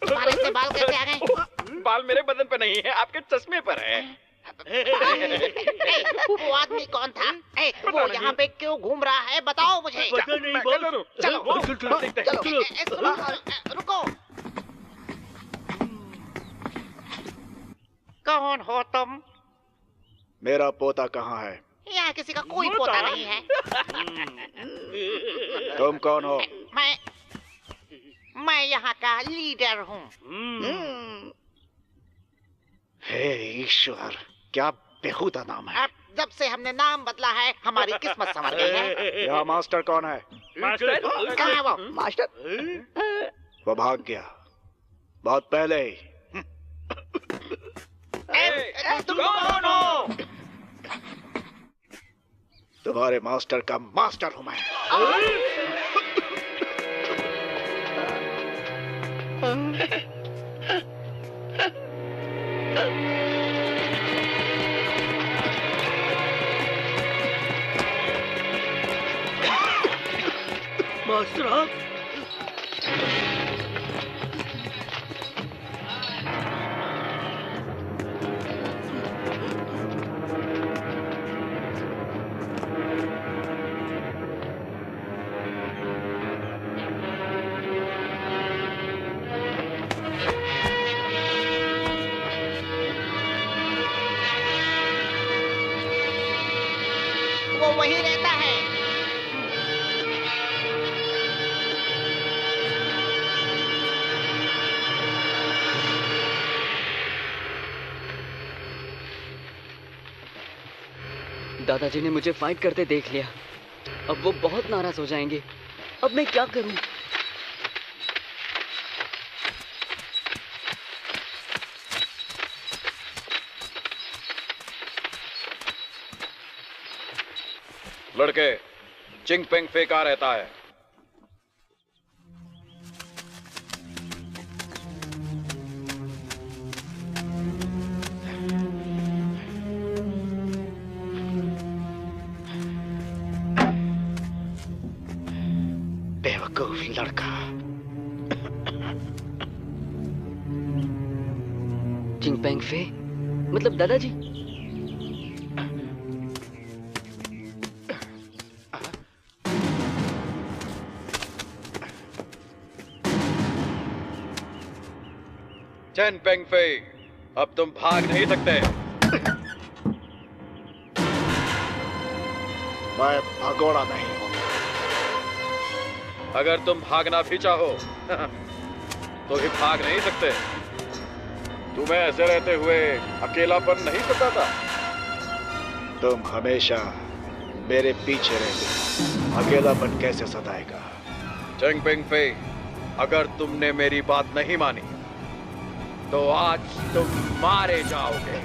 E: तुम्हारे से बाल कैसे आ गए?
B: बाल मेरे बदन पर नहीं है, आपके चश्मे पर है।
E: वो आदमी कौन था? वो यहाँ पे क्यों घूम रहा है? बताओ मुझे।
C: पता नहीं बॉस।
E: चलो रुको। कौन हो तुम?
A: मेरा पोता कहाँ है?
E: यहाँ किसी का कोई पोता नहीं है।
A: तुम कौन हो?
E: मैं यहाँ का लीडर हूँ।
A: हे ईश्वर, क्या बेहुदा नाम है।
E: अब जब से हमने नाम बदला है, हमारी किस्मत संवर गई है।
A: यहाँ मास्टर कौन है?
C: मास्टर?
E: कहाँ है वो?
G: मास्टर,
A: वो भाग गया बहुत पहले ही।
E: तुम कौन हो?
A: तुम्हारे मास्टर का मास्टर हूँ मैं।
C: मास्टर आप?
E: वो वही रहता है।
D: दादाजी ने मुझे फाइट करते देख लिया। अब वो बहुत नाराज हो जाएंगे। अब मैं क्या करूं?
B: लड़के, चिंग पेंग फे कहाँ रहता है?
A: बेवकूफ लड़का।
D: चिंग पेंग फे मतलब दादाजी?
B: चेन पेंग फे, अब तुम भाग नहीं सकते।
A: मैं भगोड़ा नहीं हूं।
B: अगर तुम भागना भी चाहो तो भी भाग नहीं सकते। तुम्हें ऐसे रहते हुए अकेलापन नहीं सताता?
A: तुम हमेशा मेरे पीछे रहते, अकेलापन कैसे सताएगा?
B: चेंग पेंग फे, अगर तुमने मेरी बात नहीं मानी तो आज तुम मारे जाओगे।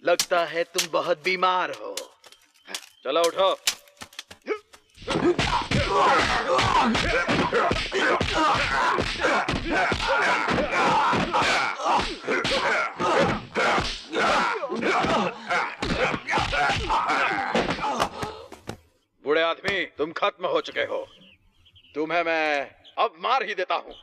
F: लगता है तुम बहुत बीमार हो।
B: चलो उठो। बूढ़े आदमी, तुम खत्म हो चुके हो। तुम्हें मैं अब मार ही देता हूं।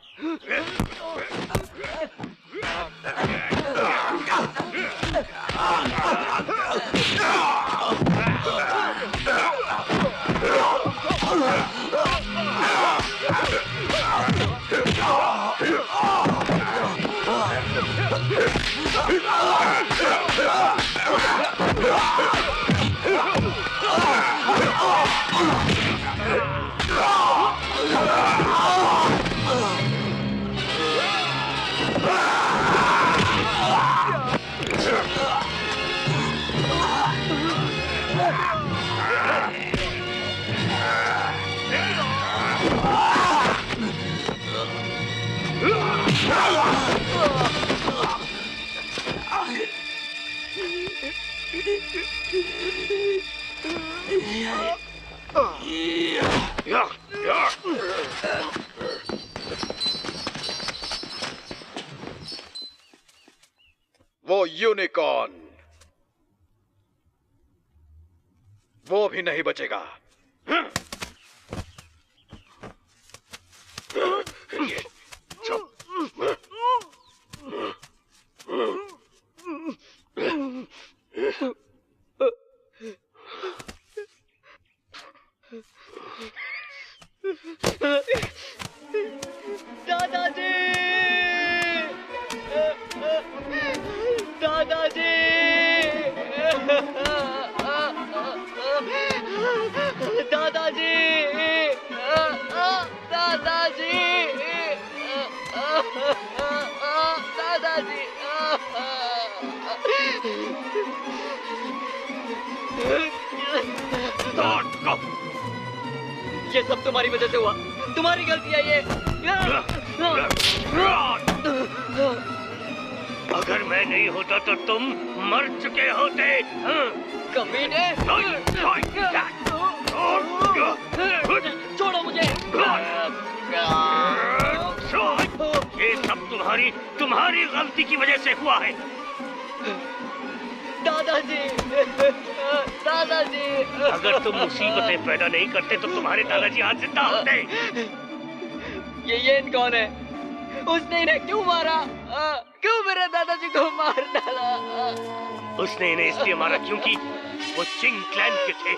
B: वो यूनिकॉर्न, वो भी नहीं बचेगा।
D: दादाजी! दादाजी! दादाजी! दादाजी! दादाजी! ये सब तुम्हारी वजह से हुआ। तुम्हारी गलती है ये।
C: अगर मैं नहीं होता तो तुम मर चुके होते।
D: कमीने! छोड़ो मुझे!
C: ये सब तुम्हारी गलती की वजह से हुआ है।
D: दादाजी! दादाजी!
C: अगर तुम मुसीबतें पैदा नहीं करते तो तुम्हारे दादाजी आज जिंदा होते।
D: ये कौन है? उसने इन्हें क्यों मारा? क्यों मेरे दादाजी को मार डाला?
C: उसने इन्हें इसलिए मारा क्योंकि वो चिंग क्लैन के थे।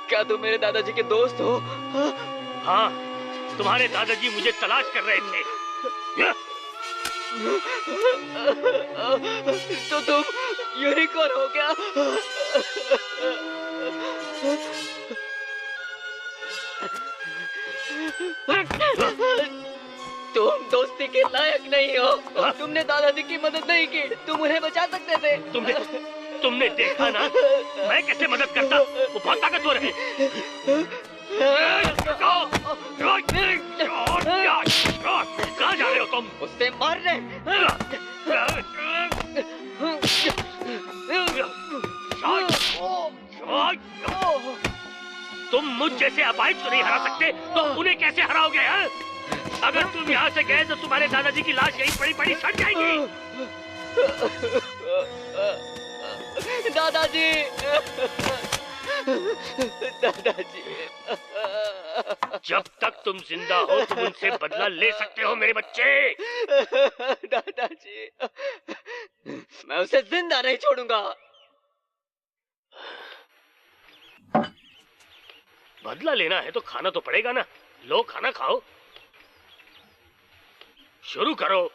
D: क्या तुम मेरे दादाजी के दोस्त हो?
C: हाँ, तुम्हारे दादाजी मुझे तलाश कर रहे थे।
D: तो तुम यूनिकॉर्न हो क्या? तुम दोस्ती के लायक नहीं हो। तुमने दादाजी की मदद नहीं की। तुम उन्हें बचा सकते थे।
C: तुमने देखा ना मैं कैसे मदद करता। वो बहुत ताकतवर है। कहाँ जा रहे हो तुम?
D: उससे मारने।
C: तुम मुझ जैसे अपाहिज को नहीं हरा सकते तो उन्हें कैसे हराओगे? हैं? अगर तुम यहाँ से गए तो तुम्हारे दादाजी की लाश यहीं पड़ी पड़ी सड़ जाएगी।
D: दादाजी, दादाजी।
C: जब तक तुम जिंदा हो तुम उनसे बदला ले सकते हो मेरे बच्चे।
D: दादाजी, मैं उसे जिंदा नहीं छोड़ूंगा।
C: बदला लेना है तो खाना तो पड़ेगा ना। लो खाना खाओ। शुरू करो।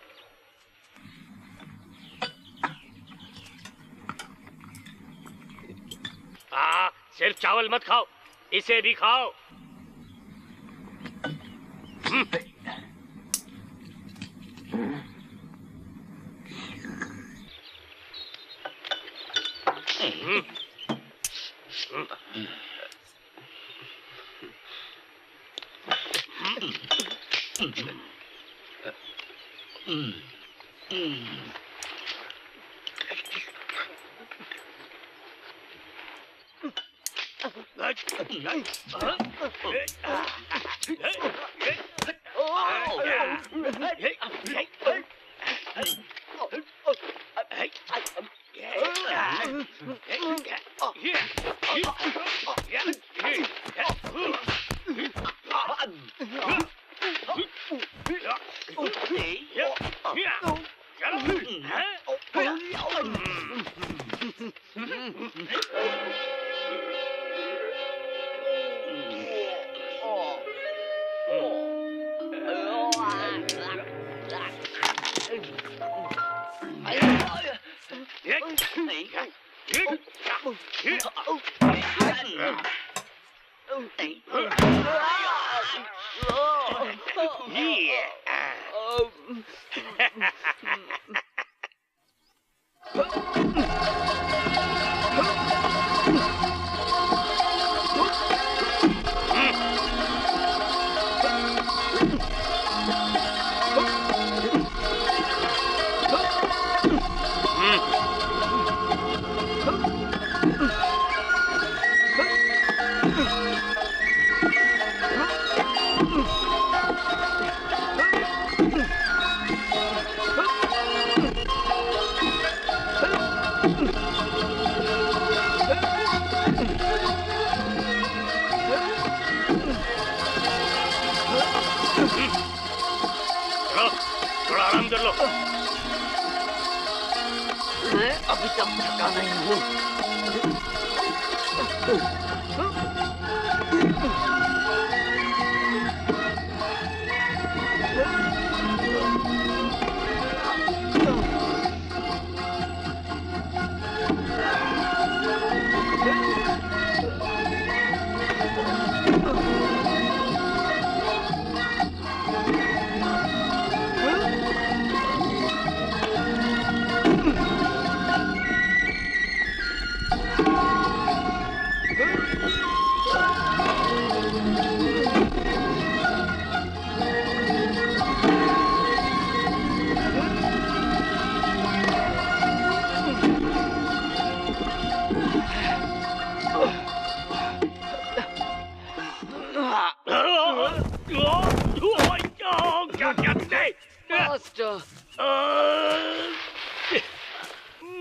C: सिर्फ चावल मत खाओ, इसे भी खाओ। थोड़ा आराम कर लो।
D: मैं अभी तक थका नहीं हूँ।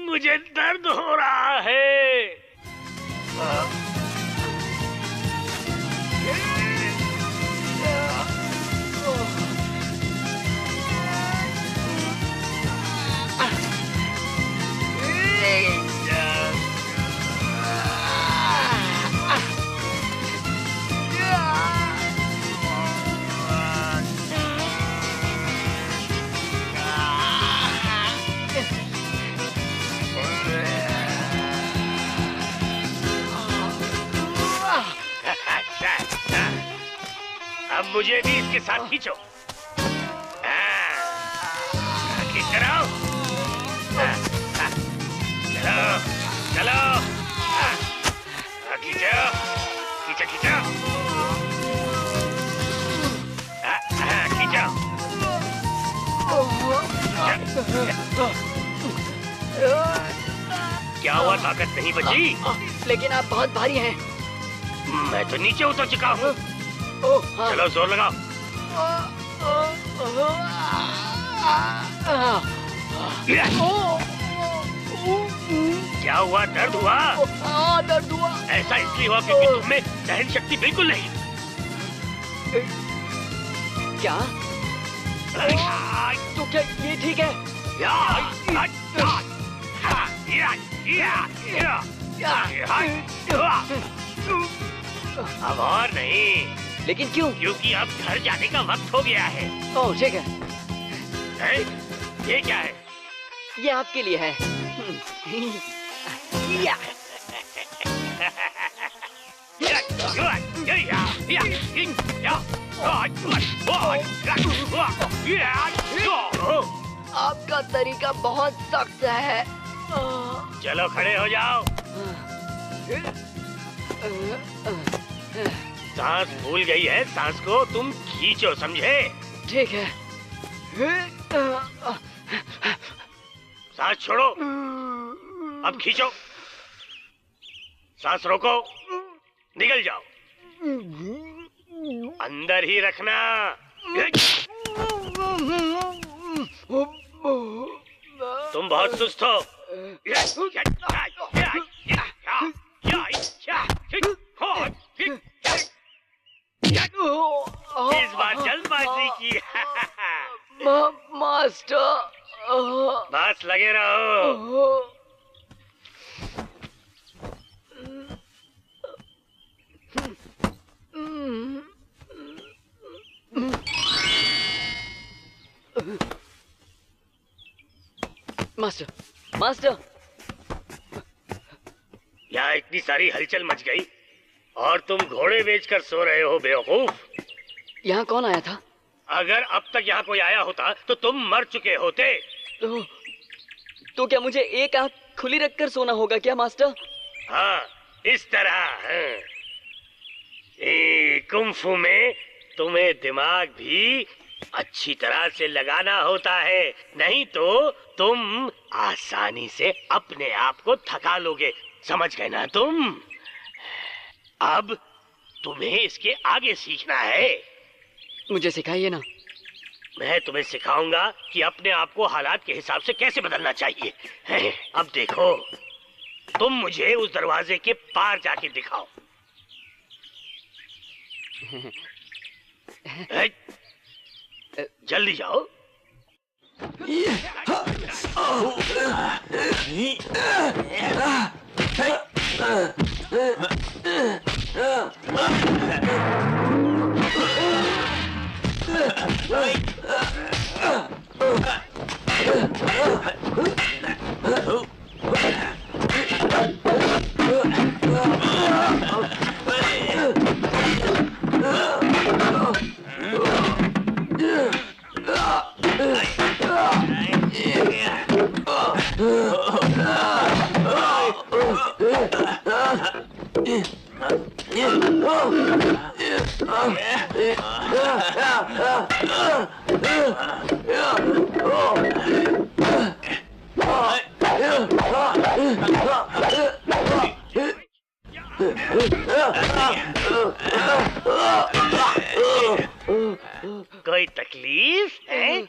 C: मुझे दर्द हो रहा है। अब मुझे भी इसके साथ खींचो। खींच रहा हूँ। चलो चलो, खींचो खींचो खींचो, खींचो। क्या हुआ, ताकत नहीं बची?
D: लेकिन आप बहुत भारी हैं।
C: मैं तो नीचे उतर चुका हूँ। चलो जोर लगाओ। क्या हुआ, दर्द हुआ?
D: दर्द हुआ।
C: ऐसा इसलिए हुआ क्योंकि तुम्हें सहन शक्ति बिल्कुल नहीं।
D: क्या? तो क्या ये ठीक है?
C: अब और नहीं।
D: लेकिन क्यों?
C: क्योंकि अब घर जाने का वक्त हो गया है।
D: ओह ठीक है।
C: ये क्या है?
D: ये आपके लिए है। या। आपका तरीका बहुत सख्त है।
C: चलो खड़े हो जाओ। सांस भूल गई है, सांस को तुम खींचो, समझे?
D: ठीक है।
C: सांस छोड़ो, अब खींचो। सांस रोको, निकल जाओ। अंदर ही रखना। तुम बहुत सुस्त हो। इस बार जल्दबाजी की।
D: मास्टर,
C: बस लगे रहो।
D: मास्टर, मास्टर,
C: यहाँ इतनी सारी हलचल मच गई और तुम घोड़े बेचकर सो रहे हो, बेवकूफ।
D: यहाँ कौन आया था?
C: अगर अब तक यहाँ कोई आया होता तो तुम मर चुके होते।
D: तो क्या मुझे एक आंख खुली रखकर सोना होगा क्या मास्टर?
C: हाँ, इस तरह। हाँ। कुंफू में तुम्हें दिमाग भी अच्छी तरह से लगाना होता है, नहीं तो तुम आसानी से अपने आप को थका लोगे, समझ गए ना तुम? अब तुम्हें इसके आगे सीखना है।
D: मुझे सिखाइए ना।
C: मैं तुम्हें सिखाऊंगा कि अपने आप को हालात के हिसाब से कैसे बदलना चाहिए। अब देखो, तुम मुझे उस दरवाजे के पार जाके दिखाओ। जल्दी जाओ। कोई तकलीफ है?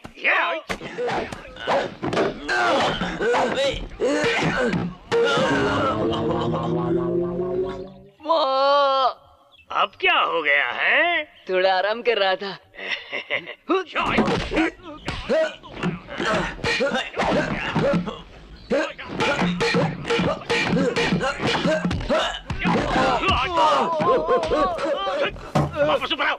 C: अब क्या हो गया है?
D: थोड़ा आराम कर रहा था।
C: वापस ऊपर आओ।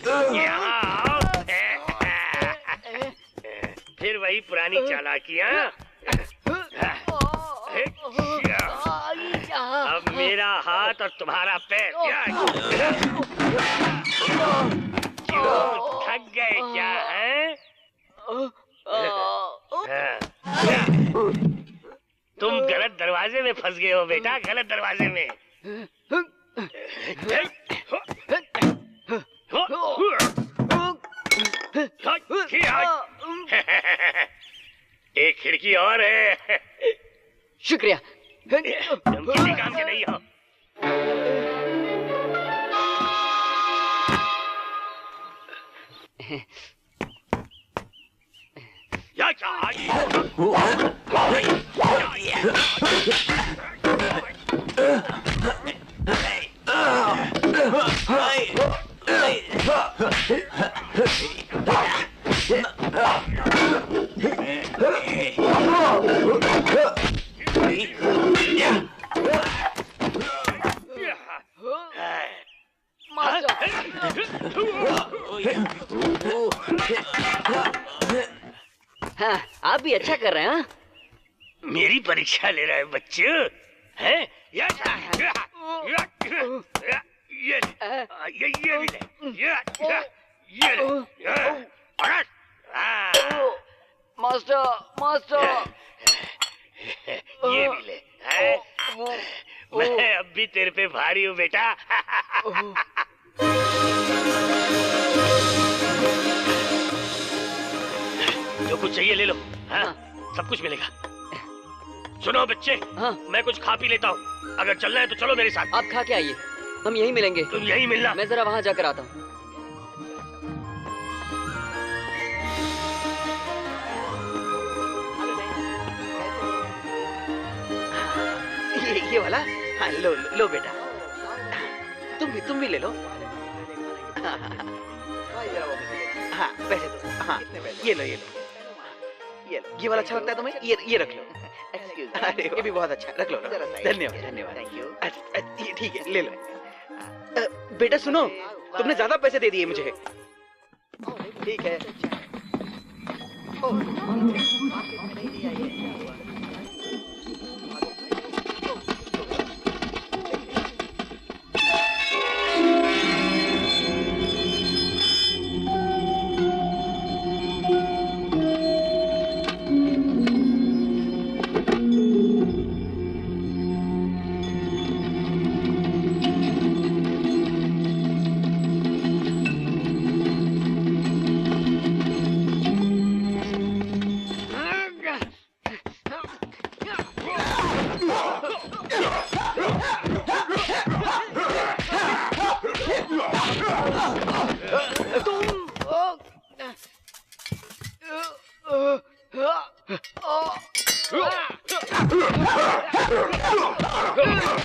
C: यहाँ आओ। फिर वही पुरानी चालाकियाँ। अब मेरा हाथ और तुम्हारा पैर। क्यों थक गए क्या हैं? तुम गलत दरवाजे में फंस गए हो बेटा, गलत दरवाजे में। एक खिड़की और है।
D: शुक्रिया।
C: तुम किसी काम के नहीं हो।
D: हाँ, आप भी अच्छा कर रहे हैं। हाँ?
C: मेरी परीक्षा ले रहे हैं बच्चे हैं? ये भी ले।
D: Master, master.
C: ये भी ले। मैं अब भी तेरे पे भारी हूँ बेटा। जो कुछ चाहिए ले लो। हाँ? सब कुछ मिलेगा। सुनो बच्चे,
D: हाँ?
C: मैं कुछ खा पी लेता हूँ। अगर चलना है तो चलो मेरे साथ।
D: आप खा के आइए, हम यहीं मिलेंगे।
C: तुम यहीं मिलना।
D: मैं जरा वहाँ जाकर आता हूँ।
A: ये वाला। हाँ, लो लो, लो बेटा। तुम भी ले लो। हाँ, पैसे दो। हाँ, ये लो ये लो। ये वाला अच्छा लगता है तुम्हें? ये रख लो। अरे ये भी बहुत अच्छा, रख लो। धन्यवाद धन्यवाद। Thank you. ठीक है, ले लो। बेटा सुनो, तुमने ज्यादा पैसे दे दिए मुझे। ठीक है।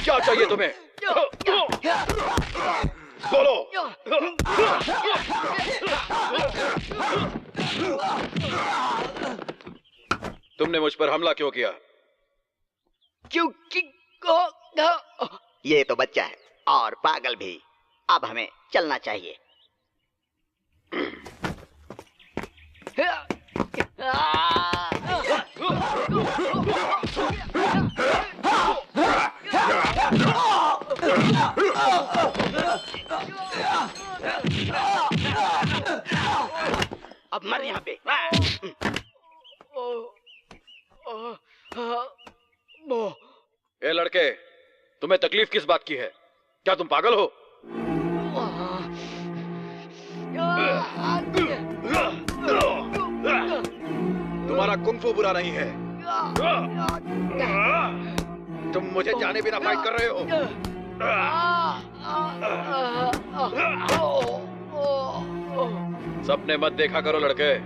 B: क्या चाहिए तुम्हें? बोलो। तुमने मुझ पर हमला क्यों किया?
A: क्योंकि ये तो बच्चा है और पागल भी। अब हमें चलना चाहिए। अब मर यहाँ पे।
B: ए लड़के, तुम्हें तकलीफ किस बात की है? क्या तुम पागल हो? तुम्हारा कुंग-फू बुरा नहीं है। तुम मुझे जाने बिना फाइट कर रहे हो। सपने मत देखा करो लड़के।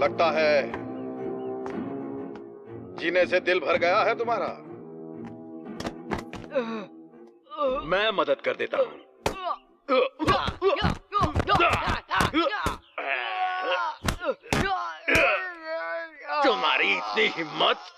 B: लगता है जीने से दिल भर गया है तुम्हारा। मैं मदद कर देता हूं। तुम्हारी इतनी हिम्मत।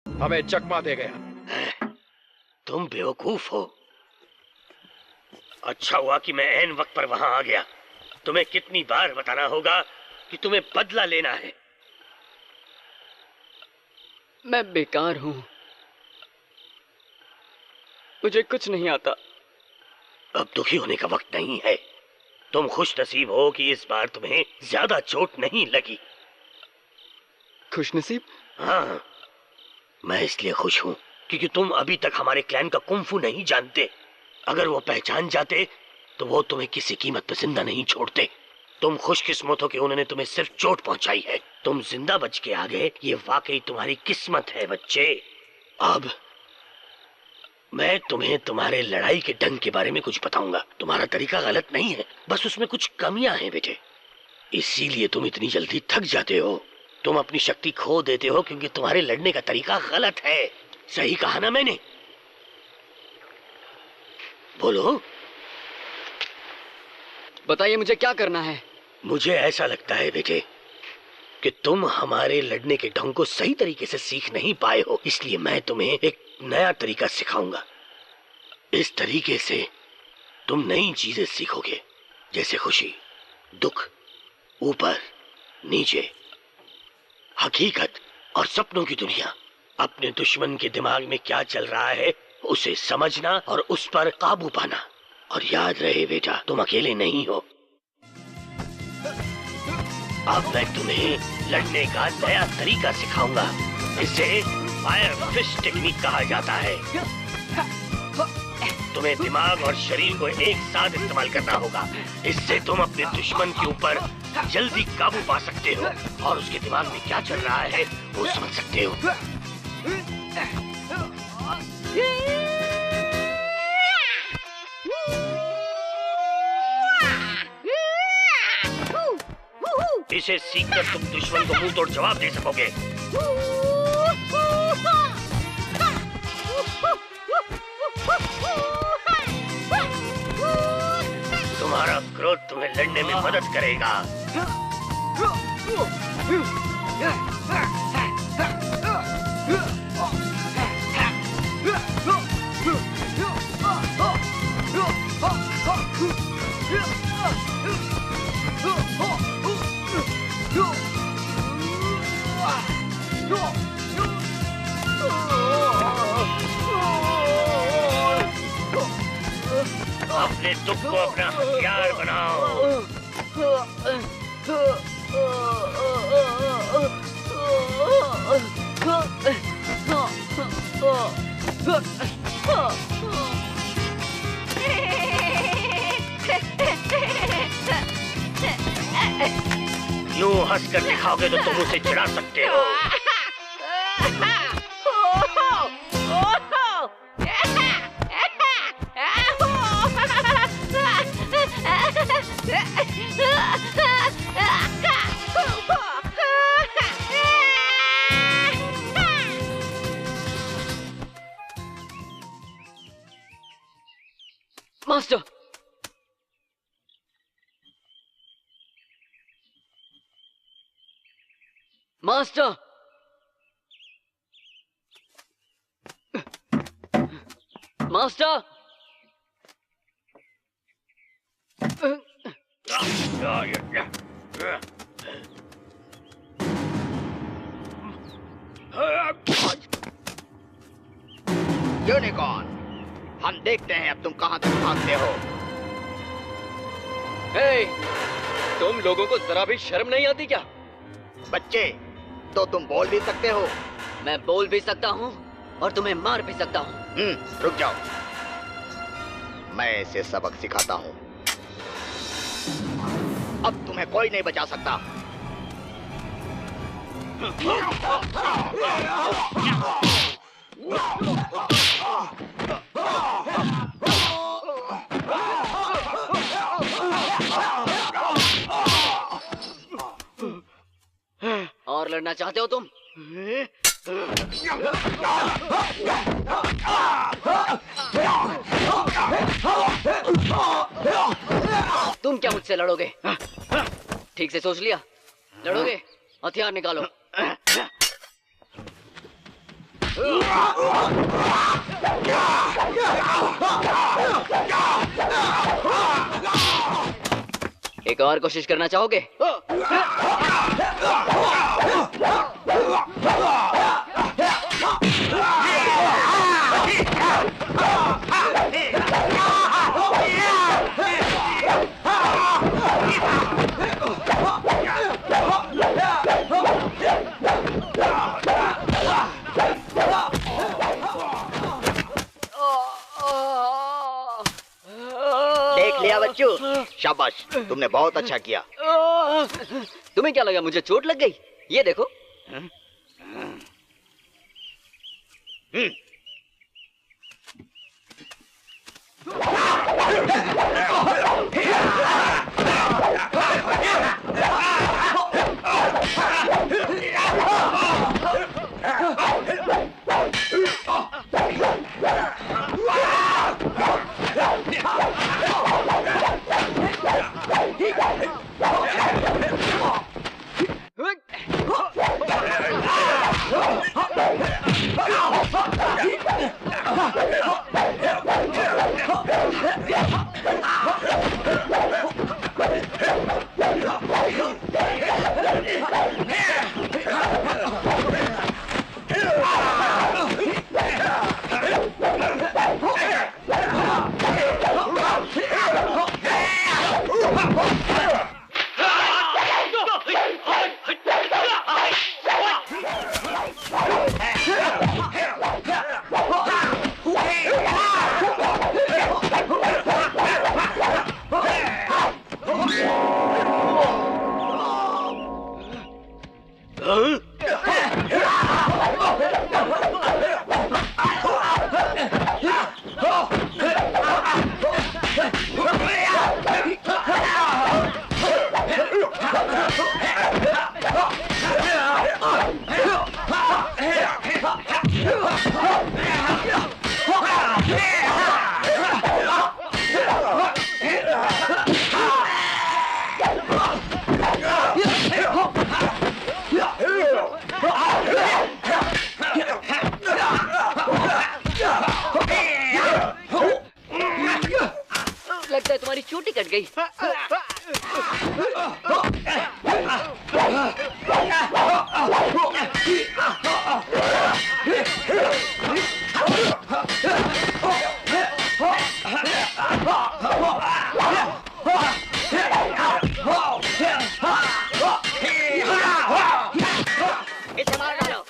B: हमें चकमा दे गया।
C: तुम बेवकूफ हो। अच्छा हुआ कि मैं ऐन वक्त पर वहां आ गया। तुम्हें कितनी बार बताना होगा कि तुम्हें बदला लेना है।
D: मैं बेकार हूं, मुझे कुछ नहीं आता।
C: अब दुखी होने का वक्त नहीं है। तुम खुश नसीब हो कि इस बार तुम्हें ज्यादा चोट नहीं लगी।
D: खुश नसीब?
C: हाँ, मैं इसलिए खुश हूं क्योंकि तुम अभी तक हमारे क्लैन का कुंफू नहीं जानते। अगर वो पहचान जाते तो वो तुम्हें किसी कीमत पर जिंदा नहीं छोड़ते। तुम खुशकिस्मत हो कि उन्होंने तुम्हें सिर्फ चोट पहुंचाई है। तुम जिंदा बच के आ गए, ये वाकई तुम्हारी किस्मत है बच्चे। अब मैं तुम्हें तुम्हारे लड़ाई के ढंग के बारे में कुछ बताऊंगा। तुम्हारा तरीका गलत नहीं है, बस उसमें कुछ कमियां हैं बेटे। इसीलिए तुम इतनी जल्दी थक जाते हो। तुम अपनी शक्ति खो देते हो क्योंकि तुम्हारे लड़ने का तरीका गलत है। सही कहा ना मैंने? बोलो।
D: बताइए मुझे क्या करना है।
C: मुझे ऐसा लगता है बेटे कि तुम हमारे लड़ने के ढंग को सही तरीके से सीख नहीं पाए हो, इसलिए मैं तुम्हें एक नया तरीका सिखाऊंगा। इस तरीके से तुम नई चीजें सीखोगे, जैसे खुशी, दुख, ऊपर नीचे, हकीकत और सपनों की दुनिया। अपने दुश्मन के दिमाग में क्या चल रहा है उसे समझना और उस पर काबू पाना। और याद रहे बेटा, तुम अकेले नहीं हो। अब मैं तुम्हें लड़ने का नया तरीका सिखाऊंगा। इसे फायर फिस्ट टेक्निक कहा जाता है। तुम्हें दिमाग और शरीर को एक साथ इस्तेमाल करना होगा। इससे तुम अपने दुश्मन के ऊपर जल्दी काबू पा सकते हो और उसके दिमाग में क्या चल रहा है वो समझ सकते हो। इसे सीखकर तुम दुश्मन को मुंह तोड़ जवाब दे सकोगे। तुम्हारा क्रोध तुम्हें लड़ने में मदद करेगा। अपने दुख को अपना हथियार बनाओ। यूं हंसकर दिखाओगे तो तुम उसे चिढ़ा सकते हो।
D: मास्टर, मास्टर, मास्टर,
G: यूनिकॉर्न, हम देखते हैं अब तुम कहां तक भागते हो।
D: हे, तुम लोगों को जरा भी शर्म नहीं आती क्या?
G: बच्चे, तो तुम बोल भी सकते हो।
D: मैं बोल भी सकता हूँ और तुम्हें मार भी सकता हूँ।
G: रुक जाओ, मैं इसे सबक सिखाता हूँ। अब तुम्हें कोई नहीं बचा सकता।
D: और लड़ना चाहते हो तुम? तुम क्या मुझसे लड़ोगे? ठीक से सोच लिया? लड़ोगे? हथियार निकालो। एक और कोशिश करना चाहोगे?
G: देख लिया बच्चों, शाबाश, तुमने बहुत अच्छा किया।
D: तुम्हें क्या लगा मुझे चोट लग गई? ये देखो। लगता है तुम्हारी चोटी कट गई। इसे मार डालो।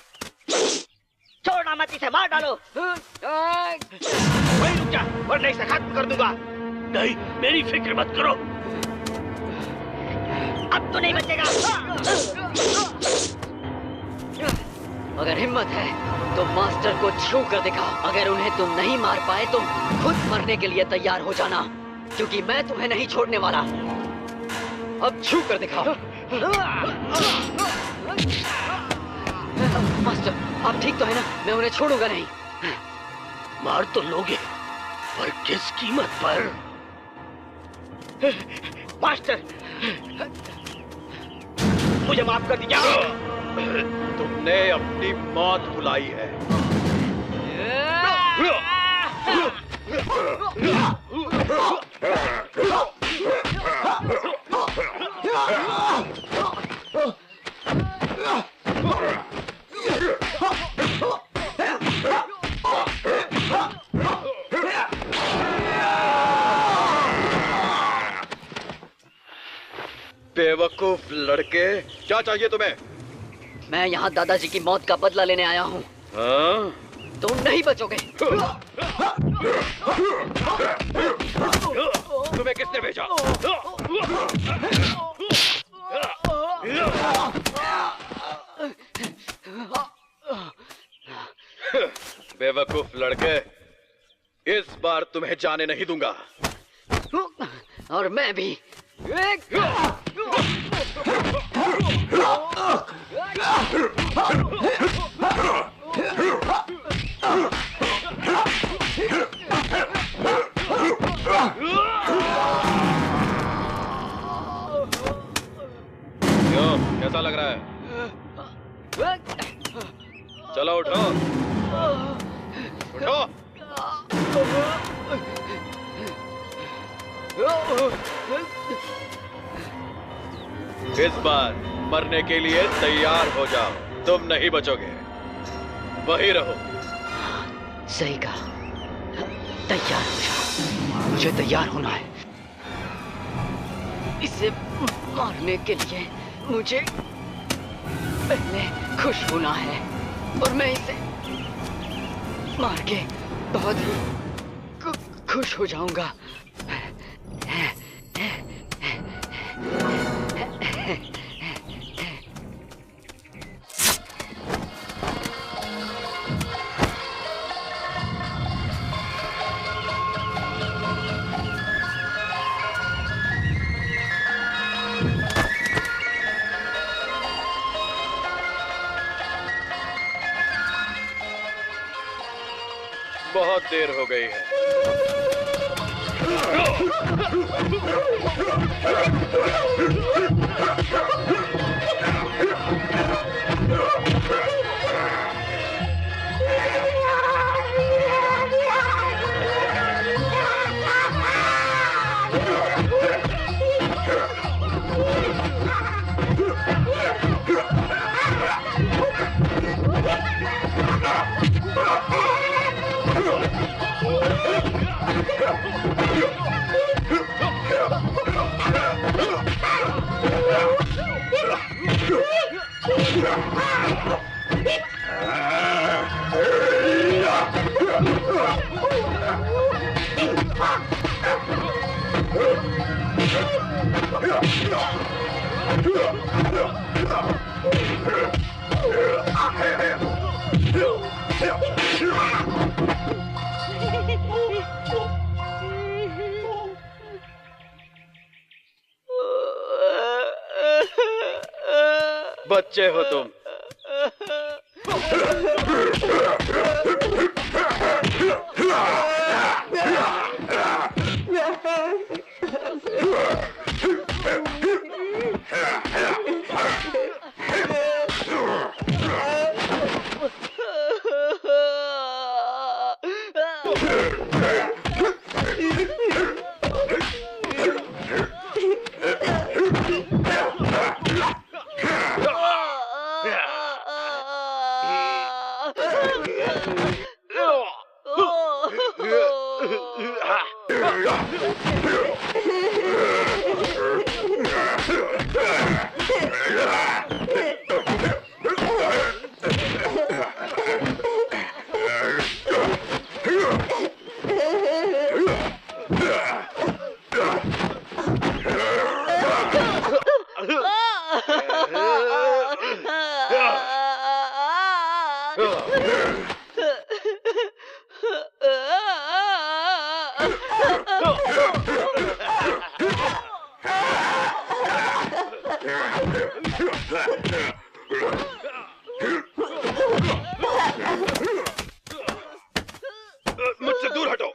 C: वरना इसे खत्म कर दूंगा। नहीं, मेरी फिक्र मत करो।
D: अब तो नहीं बचेगा। अगर हिम्मत है तो मास्टर को छू कर दिखा। अगर उन्हें तुम नहीं मार पाए तो खुद मरने के लिए तैयार हो जाना, क्योंकि मैं तुम्हें नहीं छोड़ने वाला। अब छू कर दिखाओ। मास्टर, आप ठीक तो है ना? मैं उन्हें छोड़ूंगा नहीं।
C: मार तो लोगे, पर किस कीमत पर?
A: मास्टर, मुझे माफ कर दीजिए।
B: तुमने अपनी मौत बुलाई है। बेवकूफ लड़के, क्या चाहिए तुम्हें?
D: मैं यहाँ दादाजी की मौत का बदला लेने आया हूँ।
B: हाँ?
D: तुम नहीं बचोगे।
B: तुम्हें किसने भेजा? बेवकूफ लड़के, इस बार तुम्हें जाने नहीं दूंगा।
D: और मैं भी।
B: क्यों, कैसा लग रहा है? चलो उठो, उठो। इस बार मरने के लिए तैयार हो जाओ। तुम नहीं बचोगे, वही रहो।
D: सही कहा, तैयार हो जाओ। मुझे तैयार होना है। इसे मारने के लिए मुझे पहले खुश होना है, और मैं इसे मार के बहुत ही खुश हो जाऊंगा।
B: बहुत देर हो गई है। बच्चे हो तुम। मुझसे दूर हटो।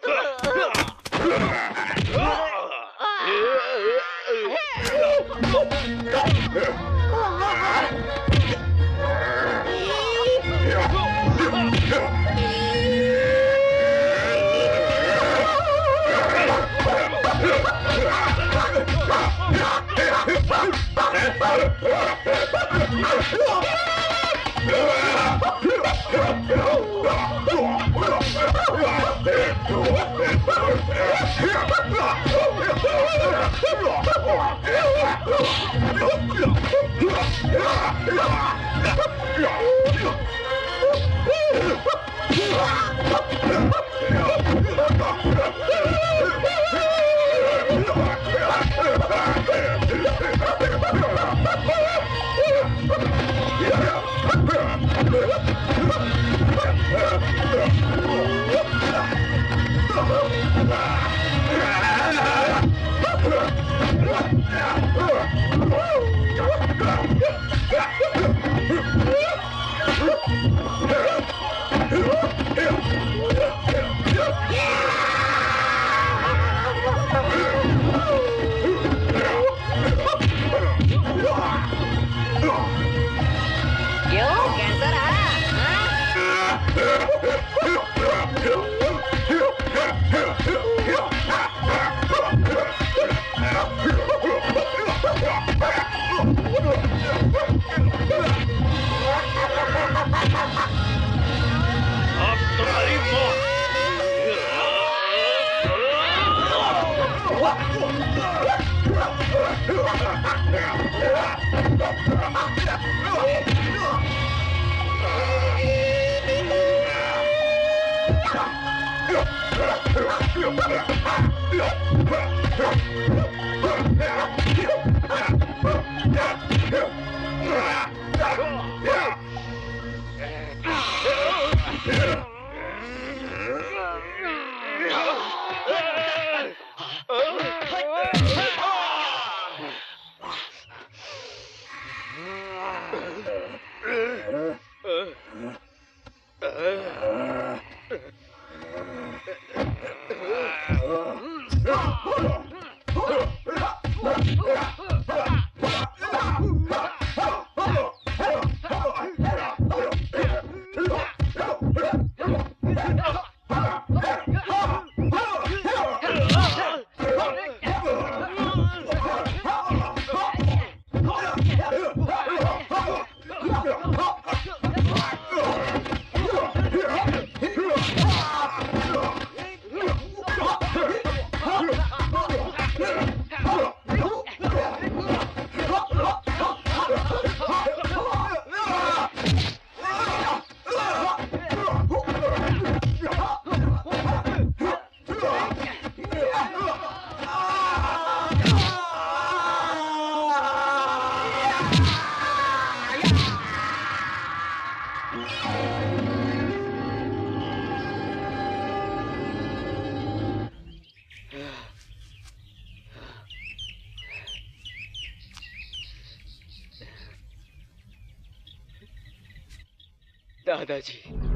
D: दादाजी